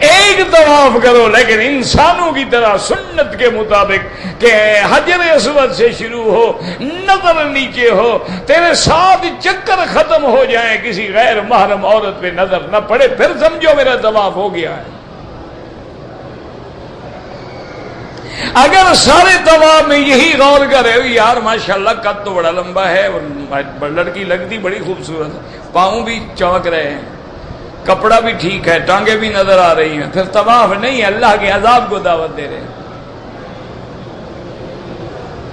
S1: ایک طواف کرو لیکن انسانوں کی طرح سنت کے مطابق کہ حجر اسود سے شروع ہو، نظر نیچے ہو، تیرے 7 چکر ختم ہو جائیں، کسی غیر محرم عورت پہ نظر نہ پڑے، پھر سمجھو میرا طواف ہو گیا ہے. اگر سارے طواف میں یہی غور کرے یار ماشاءاللہ قد تو بڑا لمبا ہے، لڑکی لگتی بڑی خوبصورت ہے، پاؤں بھی چمک رہے ہیں، کپڑا بھی ٹھیک ہے، ٹانگیں بھی نظر آ رہی ہیں، پھر طواف نہیں ہے، اللہ کے عذاب کو دعوت دے رہے ہیں.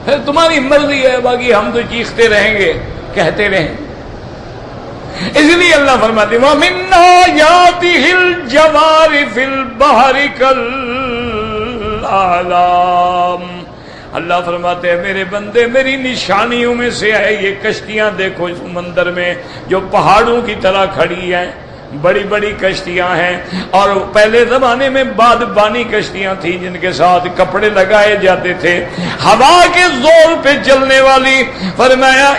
S1: پھر تمہاری مرضی ہے، باقی ہم تو چیختے رہیں گے، کہتے رہیں. اس لیے اللہ فرماتے ہیں وَمِنْ آيَاتِهِ الْجَوَارِ فِي الْبَحْرِ کَالْأَعْلَامِ. اللہ فرماتے ہیں میرے بندے میری نشانیوں میں سے ہے یہ کشتیاں دیکھو سمندر میں جو پہاڑوں کی طرح کھڑی ہیں، بڑی بڑی کشتیاں ہیں. اور پہلے زمانے میں بادبانی کشتیاں تھیں جن کے ساتھ کپڑے لگائے جاتے تھے، ہوا کے زور پہ چلنے والی. فرمایا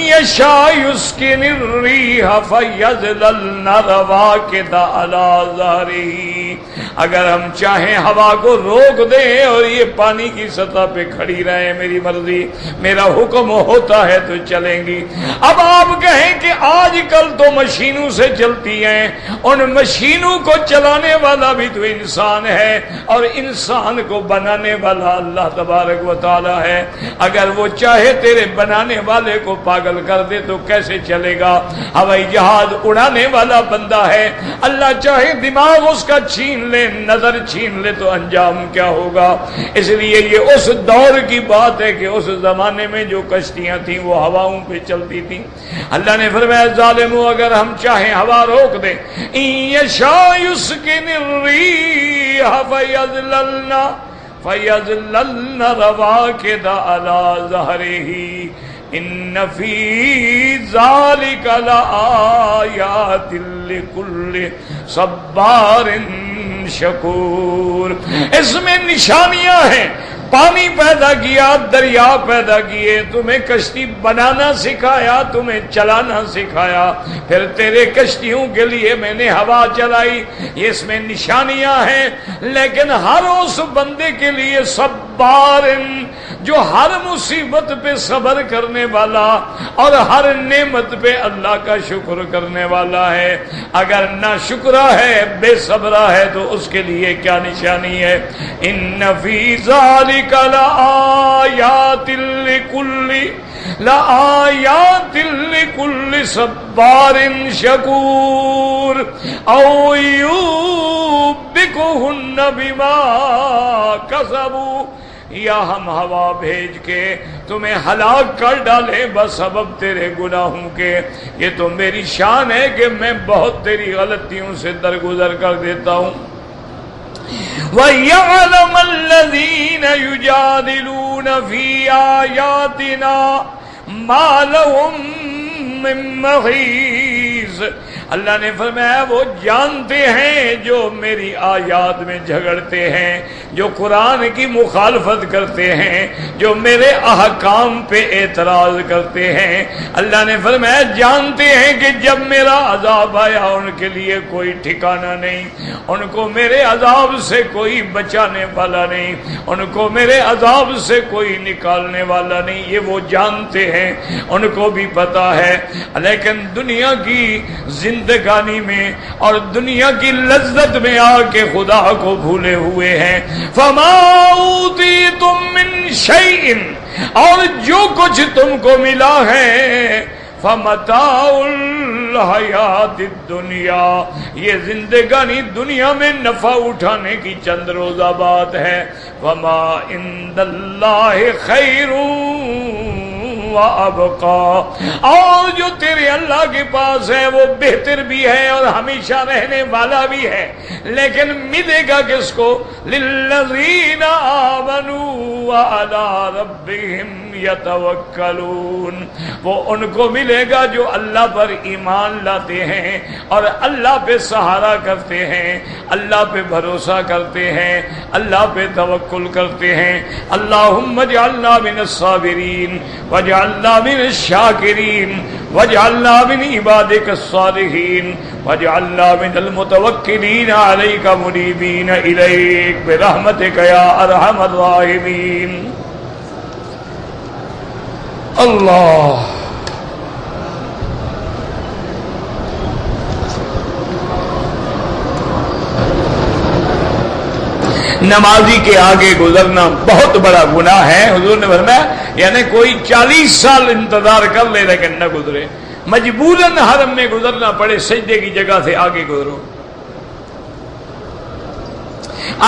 S1: یشاء یسکن الریح فیظللن رواکد علی ظہرہ. اگر ہم چاہیں ہوا کو روک دیں اور یہ پانی کی سطح پہ کھڑی رہیں، میری مرضی، میرا حکم ہوتا ہے تو چلیں گی. اب آپ کہیں کہ آج کل تو مشینوں سے چلتی ہیں، ان مشینوں کو چلانے والا بھی تو انسان ہے اور انسان کو بنانے والا اللہ تبارک و تعالی ہے. اگر وہ چاہے تیرے بنانے والے کو پاگل کر دے تو کیسے چلے گا؟ ہوائی جہاز اڑانے والا بندہ ہے، اللہ چاہے دماغ اس کا چھین لے، نظر چھین لے تو انجام کیا ہوگا؟ اس لیے یہ اس دور کی بات ہے کہ اس زمانے میں جو کشتیاں تھیں وہ ہواؤں پہ چلتی تھیں. اللہ نے فرمایا ظالمو اگر ہم چاہیں ہوا روک دیں، یشاء یسکن الریح فیظللن رواکد علی ظہرہ ان فی ذلک لآیات لکل صبار شکور. اس میں نشانیاں ہیں، پانی پیدا کیا، دریا پیدا کیے، تمہیں کشتی بنانا سکھایا، تمہیں چلانا سکھایا، پھر تیرے کشتیوں کے لیے میں نے ہوا چلائی، یہ اس میں نشانیاں ہیں۔ لیکن ہر اس بندے کے لیے صبار، جو ہر مصیبت پہ صبر کرنے والا اور ہر نعمت پہ اللہ کا شکر کرنے والا ہے۔ اگر نہ شکرہ ہے، بے صبرہ ہے، تو اس کے لیے کیا نشانی ہے؟ ان فی ذالک لآیات لکل صبار شکور او یوبکہن بما کسبوا، یا ہم ہوا بھیج کے تمہیں ہلاک کر ڈالے بسبب تیرے گناہوں کے۔ یہ تو میری شان ہے کہ میں بہت تیری غلطیوں سے درگزر کر دیتا ہوں۔ وَيَعْلَمَ الَّذِينَ يُجَادِلُونَ فِي آيَاتِنَا مَا لَهُم مِّن مَّحِيصٍ۔ اللہ نے فرمایا وہ جانتے ہیں جو میری آیات میں جھگڑتے ہیں، جو قرآن کی مخالفت کرتے ہیں، جو میرے احکام پہ اعتراض کرتے ہیں۔ اللہ نے فرمایا جانتے ہیں کہ جب میرا عذاب آیا ان کے لیے کوئی ٹھکانہ نہیں، ان کو میرے عذاب سے کوئی بچانے والا نہیں، ان کو میرے عذاب سے کوئی نکالنے والا نہیں، یہ وہ جانتے ہیں، ان کو بھی پتا ہے۔ لیکن دنیا کی زندگانی میں اور دنیا کی لذت میں آ کے خدا کو بھولے ہوئے ہیں۔ فما اوتیتم من شیء، اور جو کچھ تم کو ملا ہے، فمتاع الحیات الدنیا، یہ زندگانی دنیا میں نفع اٹھانے کی چند روزہ بات ہے۔ وما عند اللہ خیر وَأَبْقَى، اور جو تیرے اللہ کے پاس ہے وہ بہتر بھی ہے اور ہمیشہ رہنے والا بھی ہے، لیکن ملے گا کس کو؟ لِلَّذِينَ آمَنُوا وَعَلَىٰ رَبِّهِمْ يَتَوَكَّلُونَ، وہ ان کو ملے گا جو اللہ پر ایمان لاتے ہیں اور اللہ پہ سہارا کرتے ہیں، اللہ پہ بھروسہ کرتے ہیں، اللہ پہ توکل کرتے ہیں۔ اللہم اجعلنا من الصابرین واجعلنا من الشاکرین واجعلنا من عبادک الصالحین واجعلنا من المتوکلین علیک منیبین الیک برحمتک یا ارحم الراحمین۔ اللہ نمازی کے آگے گزرنا بہت بڑا گناہ ہے۔ حضور نے فرمایا یعنی کوئی 40 سال انتظار کر لے لیکن نہ گزرے، مجبوراً حرم میں گزرنا پڑے، سجدے کی جگہ سے آگے گزرو۔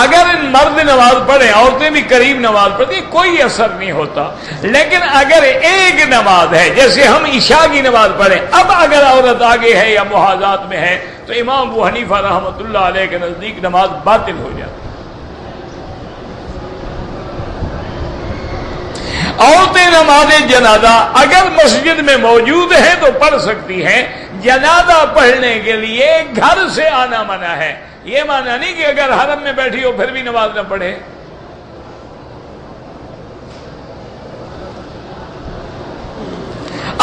S1: اگر مرد نماز پڑھیں، عورتیں بھی قریب نماز پڑھتی، کوئی اثر نہیں ہوتا، لیکن اگر ایک نماز ہے، جیسے ہم عشاء کی نماز پڑھیں، اب اگر عورت آگے ہے یا محاذات میں ہے تو امام ابو حنیفہ رحمۃ اللہ علیہ کے نزدیک نماز باطل ہو جاتی۔ عورتیں نماز جنازہ اگر مسجد میں موجود ہیں تو پڑھ سکتی ہیں، جنازہ پڑھنے کے لیے گھر سے آنا منع ہے۔ یہ معنی نہیں کہ اگر حرم میں بیٹھی ہو پھر بھی نماز نہ پڑھے۔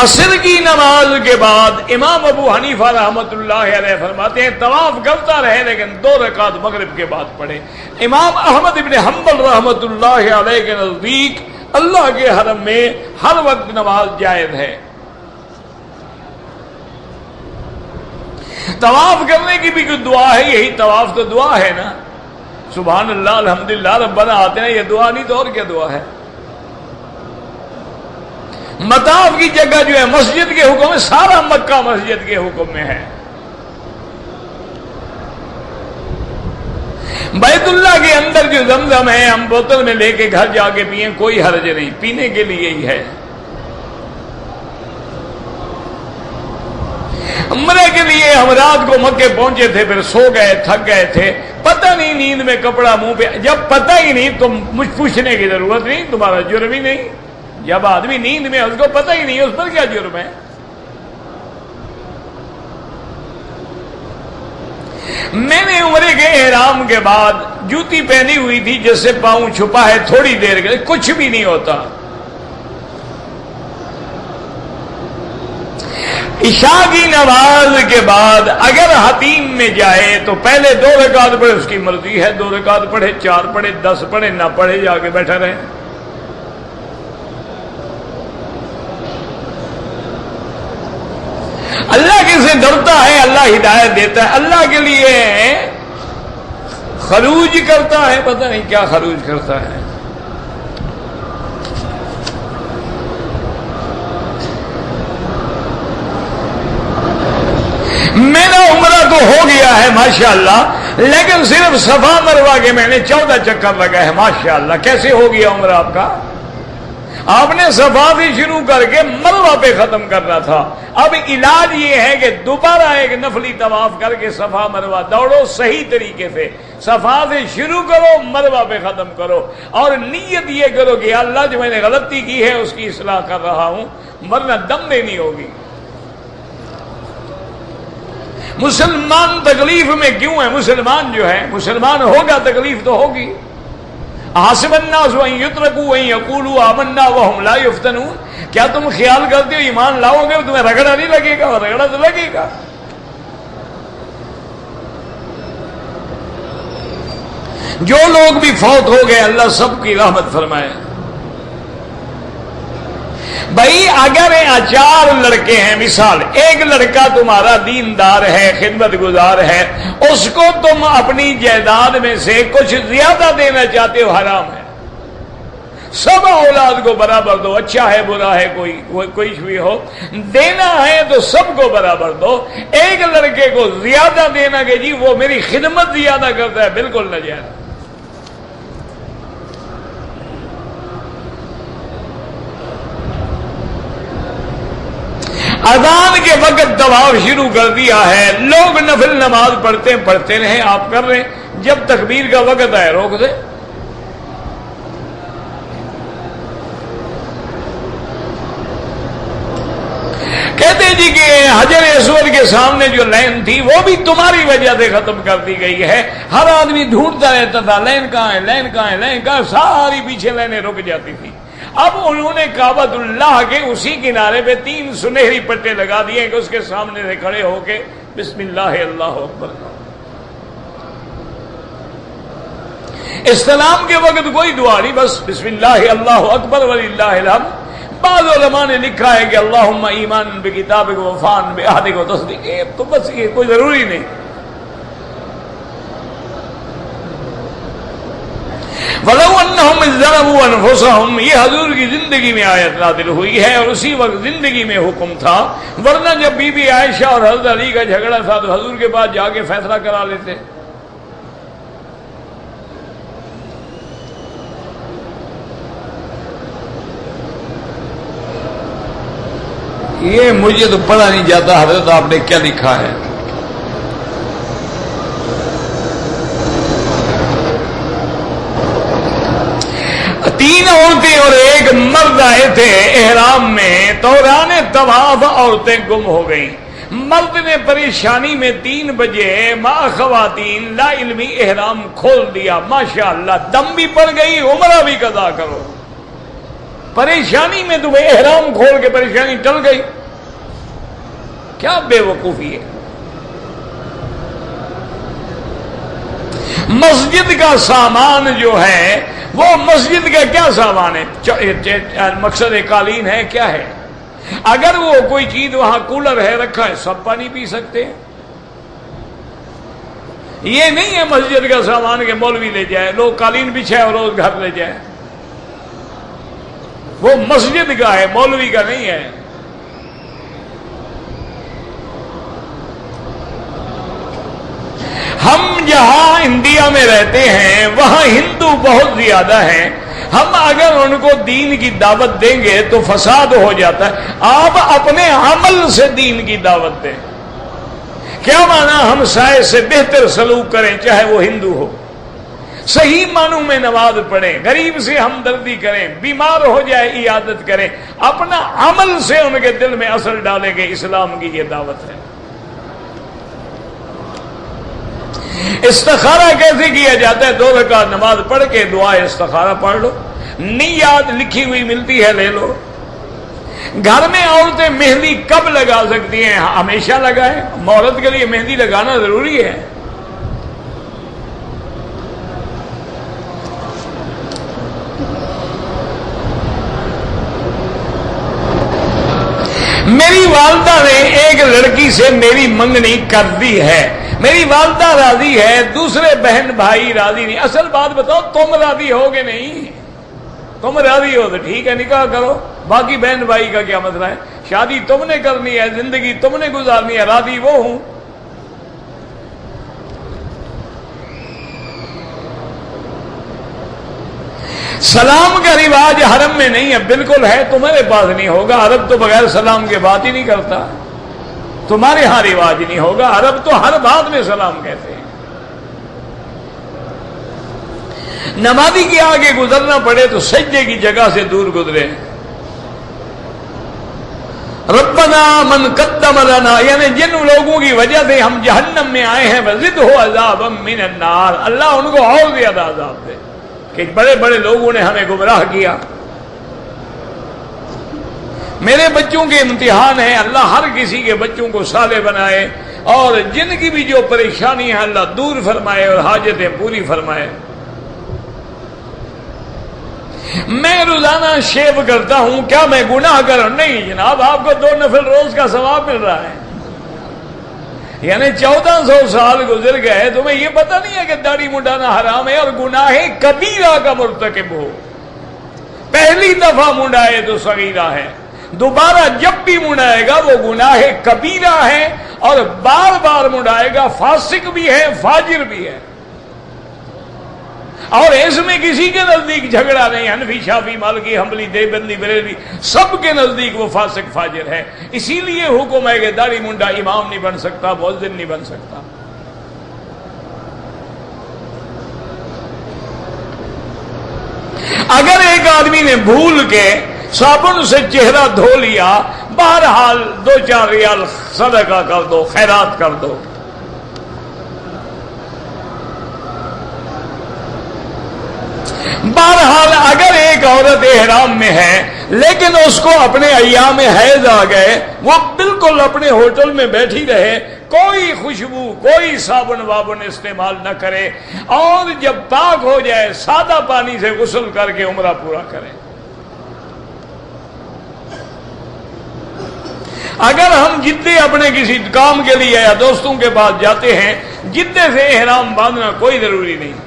S1: عصر کی نماز کے بعد امام ابو حنیفہ رحمۃ اللہ علیہ فرماتے ہیں طواف کرتا رہے لیکن 2 رکعت مغرب کے بعد پڑھے۔ امام احمد ابن حنبل رحمۃ اللہ علیہ کے نزدیک اللہ کے حرم میں ہر وقت نماز جائز ہے۔ طواف کرنے کی بھی کوئی دعا ہے، یہی طواف تو دعا ہے نا، سبحان اللہ الحمدللہ ربنا آتے ہیں، یہ دعا نہیں تو اور کیا دعا ہے؟ مطاف کی جگہ جو ہے مسجد کے حکم میں، سارا مکہ مسجد کے حکم میں ہے۔ بیت اللہ کے اندر جو زمزم ہے ہم بوتل میں لے کے گھر جا کے پئیں، کوئی حرج نہیں، پینے کے لیے ہی ہے۔ عمرے کے لیے ہم رات کو مکے پہنچے تھے، پھر سو گئے، تھک گئے تھے، پتہ نہیں نیند میں کپڑا منہ پہ، جب پتہ ہی نہیں تو مجھ پوچھنے کی ضرورت نہیں، تمہارا جرم ہی نہیں۔ جب آدمی نیند میں اس کو پتہ ہی نہیں، اس پر کیا جرم ہے؟ میں نے عمرے کے احرام کے بعد جوتی پہنی ہوئی تھی جس سے پاؤں چھپا ہے، تھوڑی دیر کے لیے کچھ بھی نہیں ہوتا. عشاء کی نماز کے بعد اگر حتیم میں جائے تو پہلے 2 رکعت پڑھے، اس کی مرضی ہے، 2 رکعت پڑھے، 4 پڑھے، 10 پڑھے، نہ پڑھے، جا کے بیٹھا رہے. اللہ کسے ڈرتا ہے اللہ ہدایت دیتا ہے. اللہ کے لیے خروج کرتا ہے، پتہ نہیں کیا خروج کرتا ہے. میرا عمرہ تو ہو گیا ہے ماشاءاللہ، لیکن صرف صفا مروہ کے میں نے 14 چکر لگا ہے ماشاءاللہ. کیسے ہو گیا عمرہ آپ کا؟ آپ نے صفا بھی شروع کر کے مروہ پہ ختم کرنا تھا. اب علاج یہ ہے کہ دوبارہ ایک نفلی طواف کر کے صفا مروہ دوڑو صحیح طریقے سے. صفا سے شروع کرو، مروہ پہ ختم کرو، اور نیت یہ کرو کہ اللہ جو میں نے غلطی کی ہے اس کی اصلاح کر رہا ہوں، ورنہ دم دینی ہوگی. مسلمان تکلیف میں کیوں ہے؟ مسلمان جو ہے، مسلمان ہوگا تکلیف تو ہوگی. حسب الناس ان یترکوا ان یقولوا آمنا وهم لا یفتنون. کیا تم خیال کرتے ہو ایمان لاؤ گے تمہیں رگڑا نہیں لگے گا؟ رگڑا تو لگے گا. جو لوگ بھی فوت ہو گئے اللہ سب کی رحمت فرمائے. بھائی اگر 4 لڑکے ہیں، مثال ایک لڑکا تمہارا دیندار ہے، خدمت گزار ہے، اس کو تم اپنی جائیداد میں سے کچھ زیادہ دینا چاہتے ہو، حرام ہے. سب اولاد کو برابر دو، اچھا ہے برا ہے کوئی بھی ہو، دینا ہے تو سب کو برابر دو. ایک لڑکے کو زیادہ دینا کہ جی وہ میری خدمت زیادہ کرتا ہے، بالکل ناجائز. اذان کے وقت طواف شروع کر دیا ہے، لوگ نفل نماز پڑھتے رہیں، آپ کر رہے ہیں. جب تکبیر کا وقت آئے روک دے. کہتے جی کہ حجر اسود کے سامنے جو لائن تھی وہ بھی تمہاری وجہ سے ختم کر دی گئی ہے. ہر آدمی ڈھونڈتا رہتا تھا لائن کہاں ہے، لائن کہاں ہے، لائن کہاں ہے، ساری پیچھے لائنیں رک جاتی تھی. اب انہوں نے کعبۃ اللہ کے اسی کنارے پہ 3 سنہری پٹے لگا دیے کہ اس کے سامنے سے کھڑے ہو کے بسم اللہ اللہ اکبر. استلام کے وقت کوئی دعا نہیں، بس بسم اللہ اللہ اکبر وللہ الحمد. بعض علماء نے لکھا ہے کہ اللہم ایمان بکتابک وفان بعہدک وتصدیق، تو بس یہ کوئی ضروری نہیں. وَلَوْ أَنَّهُمْ إِذْ ظَلَمُوا أَنفُسَهُمْ، یہ حضور کی زندگی میں آیت نازل ہوئی ہے اور اسی وقت زندگی میں حکم تھا. ورنہ جب بی بی عائشہ اور حضرت علی کا جھگڑا تھا تو حضور کے پاس جا کے فیصلہ کرا لیتے. یہ مجھے تو پڑھا نہیں جاتا حضرت آپ نے کیا لکھا ہے. تین عورتیں اور ایک مرد آئے تھے احرام میں، دوران طواف عورتیں گم ہو گئیں. مرد نے پریشانی میں 3 بجے ماں خواتین لا علمی احرام کھول دیا. ماشاءاللہ دم بھی پڑ گئی، عمرہ بھی قضا کرو. پریشانی میں تمہیں احرام کھول کے پریشانی ٹل گئی. کیا بے وقوفی ہے. مسجد کا سامان جو ہے وہ مسجد کا کیا سامان ہے؟ مقصد قالین ہے، کیا ہے؟ اگر وہ کوئی چیز وہاں کولر ہے رکھا ہے، سب پانی پی سکتے ہیں. یہ نہیں ہے مسجد کا سامان کہ مولوی لے جائے، لوگ قالین بچھائے اور روز گھر لے جائے. وہ مسجد کا ہے، مولوی کا نہیں ہے. ہم جہاں انڈیا میں رہتے ہیں وہاں ہندو بہت زیادہ ہیں. ہم اگر ان کو دین کی دعوت دیں گے تو فساد ہو جاتا ہے. آپ اپنے عمل سے دین کی دعوت دیں. کیا مانا ہم سائے سے بہتر سلوک کریں چاہے وہ ہندو ہو، صحیح معنوں میں نماز پڑھیں، غریب سے ہمدردی کریں، بیمار ہو جائے عیادت کریں. اپنا عمل سے ان کے دل میں اثر ڈالیں گے. اسلام کی یہ دعوت ہے. استخارہ کیسے کیا جاتا ہے؟ 2 رکعت نماز پڑھ کے دعا استخارہ پڑھ لو، نیت لکھی ہوئی ملتی ہے لے لو۔ گھر میں عورتیں مہندی کب لگا سکتی ہیں؟ ہمیشہ لگائیں، عورت کے لیے مہندی لگانا ضروری ہے۔ میری والدہ نے ایک لڑکی سے میری منگنی کر دی ہے، میری والدہ راضی ہے، دوسرے بہن بھائی راضی نہیں۔ اصل بات بتاؤ، تم راضی ہو گے نہیں؟ تم راضی ہو تو ٹھیک ہے، نکاح کرو، باقی بہن بھائی کا کیا مسئلہ ہے؟ شادی تم نے کرنی ہے، زندگی تم نے گزارنی ہے، راضی وہ ہوں۔ سلام کا رواج حرم میں نہیں ہے، بالکل ہے، تمہارے پاس نہیں ہوگا۔ عرب تو بغیر سلام کے بات ہی نہیں کرتا، تمہارے ہاں رواج نہیں ہوگا۔ عرب تو ہر بات میں سلام کہتے ہیں۔ نمازی کے آگے گزرنا پڑے تو سجدے کی جگہ سے دور گزرے۔ ربنا من قدم لنا، یعنی جن لوگوں کی وجہ سے ہم جہنم میں آئے ہیں، وزدہ عذابا من النار، اللہ ان کو اور زیادہ عذاب دے کہ بڑے بڑے لوگوں نے ہمیں گمراہ کیا۔ میرے بچوں کے امتحان ہیں، اللہ ہر کسی کے بچوں کو صالح بنائے، اور جن کی بھی جو پریشانی ہے اللہ دور فرمائے اور حاجتیں پوری فرمائے۔ میں روزانہ شیو کرتا ہوں، کیا میں گناہ کروں؟ نہیں جناب، آپ کو 2 نفل روز کا ثواب مل رہا ہے۔ یعنی 1400 سال گزر گئے، تمہیں یہ پتہ نہیں ہے کہ داڑھی منڈانا حرام ہے اور گناہ کبیرہ کا مرتکب ہو؟ پہلی دفعہ منڈائے تو صغیرہ ہے، دوبارہ جب بھی منڈائے گا وہ گناہ کبیرہ ہے، اور بار بار منڈائے گا فاسق بھی ہے، فاجر بھی ہے۔ اور اس میں کسی کے نزدیک جھگڑا نہیں، حنفی، شافعی، مالکی، حنبلی، دیوبندی، بریلوی، سب کے نزدیک وہ فاسق فاجر ہے۔ اسی لیے حکم ہے کہ داڑھی منڈا امام نہیں بن سکتا، مؤذن نہیں بن سکتا۔ اگر ایک آدمی نے بھول کے صابن سے چہرہ دھو لیا، بہرحال 2-4 ریال صدقہ کر دو، خیرات کر دو۔ بہرحال اگر ایک عورت احرام میں ہے لیکن اس کو اپنے ایام حیض آ گئے، وہ بالکل اپنے ہوٹل میں بیٹھی رہے، کوئی خوشبو، کوئی صابن وابن استعمال نہ کرے، اور جب پاک ہو جائے سادہ پانی سے غسل کر کے عمرہ پورا کرے۔ اگر ہم جدے اپنے کسی کام کے لیے یا دوستوں کے پاس جاتے ہیں، جدے سے احرام باندھنا کوئی ضروری نہیں۔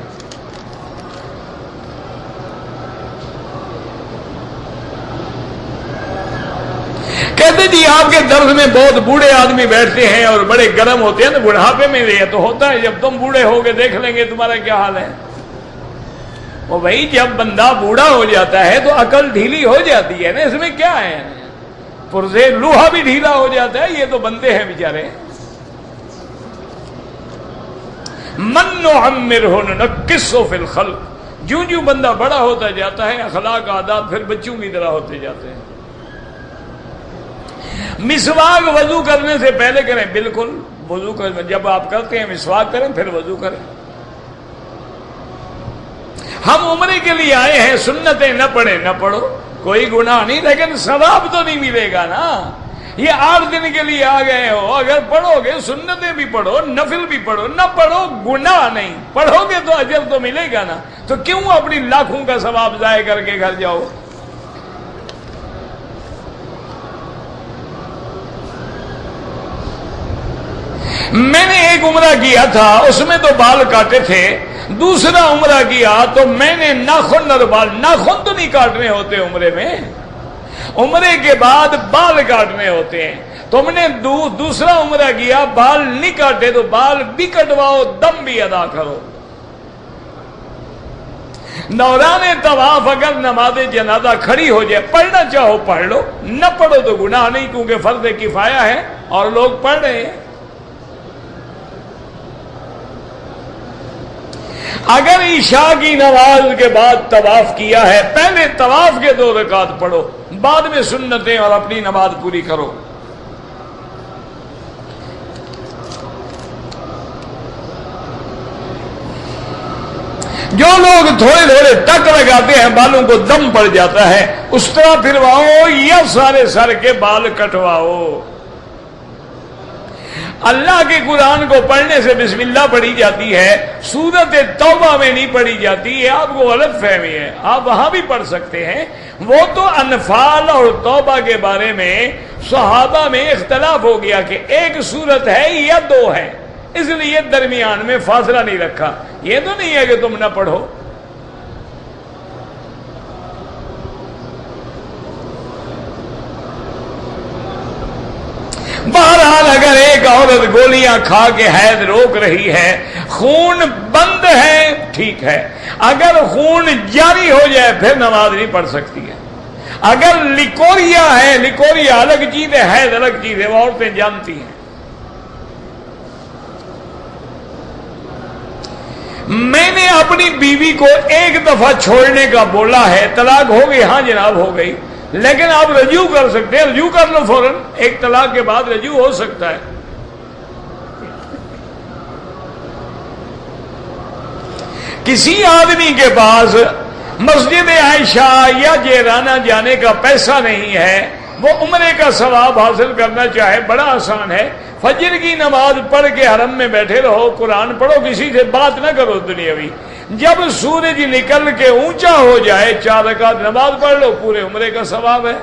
S1: کہتے جی آپ کے درس میں بہت بوڑھے آدمی بیٹھتے ہیں اور بڑے گرم ہوتے ہیں، تو بڑھاپے میں یہ تو ہوتا ہے، جب تم بوڑھے ہو کے دیکھ لیں گے تمہارا کیا حال ہے۔ وہ بھائی جب بندہ بوڑھا ہو جاتا ہے تو عقل ڈھیلی ہو جاتی ہے نا، اس میں کیا ہے؟ پرزے لوہا بھی ڈھیلا ہو جاتا ہے، یہ تو بندے ہیں بیچارے۔ من نعمرہ ننکسہ فی الخلق، جوں جوں بندہ بڑا ہوتا جاتا ہے اخلاق عادات پھر بچوں کی طرح ہوتے جاتے ہیں۔ مسواک وضو کرنے سے پہلے کریں، بالکل وضو کر، جب آپ کرتے ہیں مسواک کریں پھر وضو کریں۔ ہم عمرے کے لیے آئے ہیں، سنتیں نہ پڑھیں نہ پڑھو، کوئی گناہ نہیں، لیکن ثواب تو نہیں ملے گا نا۔ یہ 8 دن کے لیے آ گئے ہو، اگر پڑھو گے سنتیں بھی پڑھو، نفل بھی پڑھو، نہ پڑھو گناہ نہیں، پڑھو گے تو اجر تو ملے گا نا، تو کیوں اپنی لاکھوں کا ثواب ضائع کر کے گھر جاؤ؟ میں نے ایک عمرہ کیا تھا، اس میں تو بال کاٹے تھے، دوسرا عمرہ کیا تو میں نے ناخن اور بال، ناخن تو نہیں کاٹنے ہوتے عمرے میں، عمرے کے بعد بال کاٹنے ہوتے ہیں۔ تم نے دوسرا عمرہ کیا، بال نہیں کاٹے تو بال بھی کٹواؤ، دم بھی ادا کرو۔ دوران طواف اگر نماز جنازہ کھڑی ہو جائے، پڑھنا چاہو پڑھ لو، نہ پڑھو تو گناہ نہیں، کیونکہ فرض کفایہ ہے اور لوگ پڑھ رہے ہیں۔ اگر عشاء کی نماز کے بعد طواف کیا ہے، پہلے طواف کے 2 رکعت پڑھو، بعد میں سنتیں اور اپنی نماز پوری کرو۔ جو لوگ تھوڑے تھوڑے ٹک لگاتے ہیں بالوں کو دم پڑ جاتا ہے، اس طرح پھرواؤ یا سارے سر کے بال کٹواؤ۔ اللہ کے قرآن کو پڑھنے سے بسم اللہ پڑھی جاتی ہے، سورت توبہ میں نہیں پڑھی جاتی، یہ آپ کو غلط فہمی ہے۔ آپ وہاں بھی پڑھ سکتے ہیں، وہ تو انفال اور توبہ کے بارے میں صحابہ میں اختلاف ہو گیا کہ ایک سورت ہے یا دو ہے، اس لیے درمیان میں فاصلہ نہیں رکھا۔ یہ تو نہیں ہے کہ تم نہ پڑھو۔ بہرحال اگر ایک عورت گولیاں کھا کے حید روک رہی ہے، خون بند ہے، ٹھیک ہے، اگر خون جاری ہو جائے پھر نماز نہیں پڑھ سکتی ہے۔ اگر لیکوریا ہے، لیکوریا الگ چیز ہے، حید الگ چیز ہے، وہ عورتیں جانتی ہیں۔ میں نے اپنی بیوی کو ایک دفعہ چھوڑنے کا بولا ہے، طلاق ہو گئی؟ ہاں جناب ہو گئی، لیکن آپ رجوع کر سکتے ہیں، رجوع کر لو فوراً، ایک طلاق کے بعد رجوع ہو سکتا ہے۔ کسی آدمی کے پاس مسجد عائشہ یا جیرانہ جانے کا پیسہ نہیں ہے، وہ عمرے کا ثواب حاصل کرنا چاہے، بڑا آسان ہے، فجر کی نماز پڑھ کے حرم میں بیٹھے رہو، قرآن پڑھو، کسی سے بات نہ کرو دنیاوی، جب سورج نکل کے اونچا ہو جائے 4 رکعت نماز پڑھ لو، پورے عمرے کا ثواب ہے۔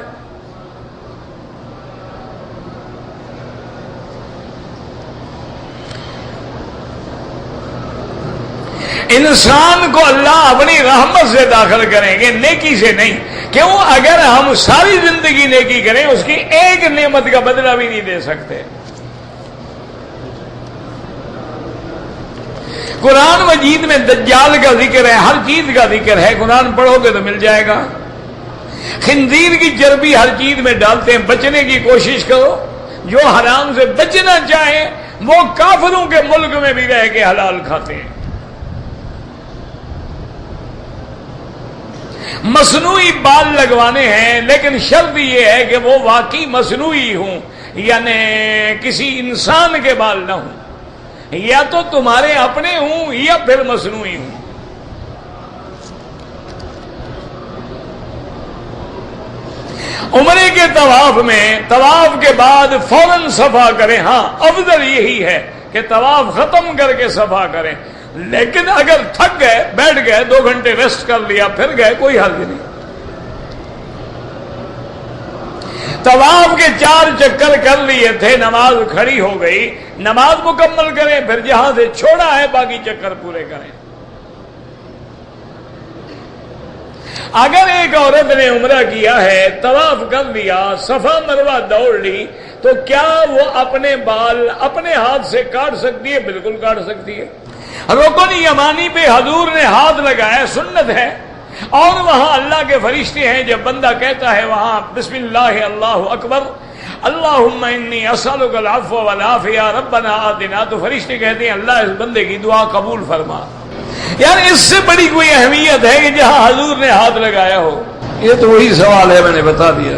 S1: انسان کو اللہ اپنی رحمت سے داخل کریں گے، نیکی سے نہیں۔ کیوں؟ اگر ہم ساری زندگی نیکی کریں، اس کی ایک نعمت کا بدلہ بھی نہیں دے سکتے۔ قرآن مجید میں دجال کا ذکر ہے، ہر چیز کا ذکر ہے، قرآن پڑھو گے تو مل جائے گا۔ خنزیر کی چربی ہر چیز میں ڈالتے ہیں، بچنے کی کوشش کرو۔ جو حرام سے بچنا چاہیں وہ کافروں کے ملک میں بھی رہ کے حلال کھاتے ہیں۔ مصنوعی بال لگوانے ہیں، لیکن شرط یہ ہے کہ وہ واقعی مصنوعی ہوں، یعنی کسی انسان کے بال نہ ہوں، یا تو تمہارے اپنے ہوں یا پھر مصنوعی ہوں۔ عمرے کے طواف میں طواف کے بعد فوراً صفا کریں، ہاں افضل یہی ہے کہ طواف ختم کر کے صفا کریں، لیکن اگر تھک گئے، بیٹھ گئے، 2 گھنٹے ریسٹ کر لیا پھر گئے، کوئی حرج نہیں۔ طواف کے 4 چکر کر لیے تھے، نماز کھڑی ہو گئی، نماز مکمل کریں، پھر جہاں سے چھوڑا ہے باقی چکر پورے کریں۔ اگر ایک عورت نے عمرہ کیا ہے، طواف کر لیا، صفا مروہ دوڑ لی، تو کیا وہ اپنے بال اپنے ہاتھ سے کاٹ سکتی ہے؟ بالکل کاٹ سکتی ہے۔ رکن یمانی پہ حضور نے ہاتھ لگایا، سنت ہے، اور وہاں اللہ کے فرشتے ہیں، جب بندہ کہتا ہے وہاں بسم اللہ اللہ اکبر اللہم انی اسألک العفو والعافیہ ربنا آتنا، تو فرشتے کہتے ہیں اللہ اس بندے کی دعا قبول فرما۔ یار اس سے بڑی کوئی اہمیت ہے کہ جہاں حضور نے ہاتھ لگایا ہو؟ یہ تو وہی سوال ہے، میں نے بتا دیا۔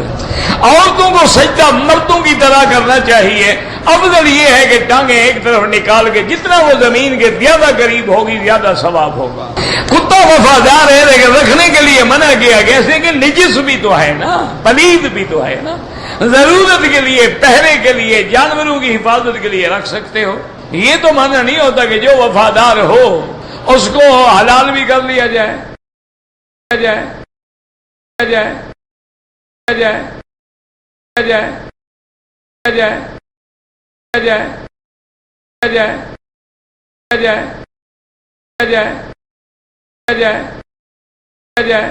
S1: عورتوں کو سجدہ مردوں کی طرح کرنا چاہیے، افضل یہ ہے کہ ٹانگیں ایک طرف نکال کے، جتنا وہ زمین کے زیادہ قریب ہوگی زیادہ ثواب ہوگا۔ کتا وفادار ہے لیکن رکھنے کے لیے منع کیا گیا، اس لیے نجس بھی تو ہے نا، پلید بھی تو ہے نا، ضرورت کے لیے، پہرے کے لیے، جانوروں کی حفاظت کے لیے رکھ سکتے ہو۔ یہ تو معنی نہیں ہوتا کہ جو وفادار ہو اس کو حلال بھی کر لیا جائے جائے جائے جائے جائے جائے جائے جائے جائے جائے جائے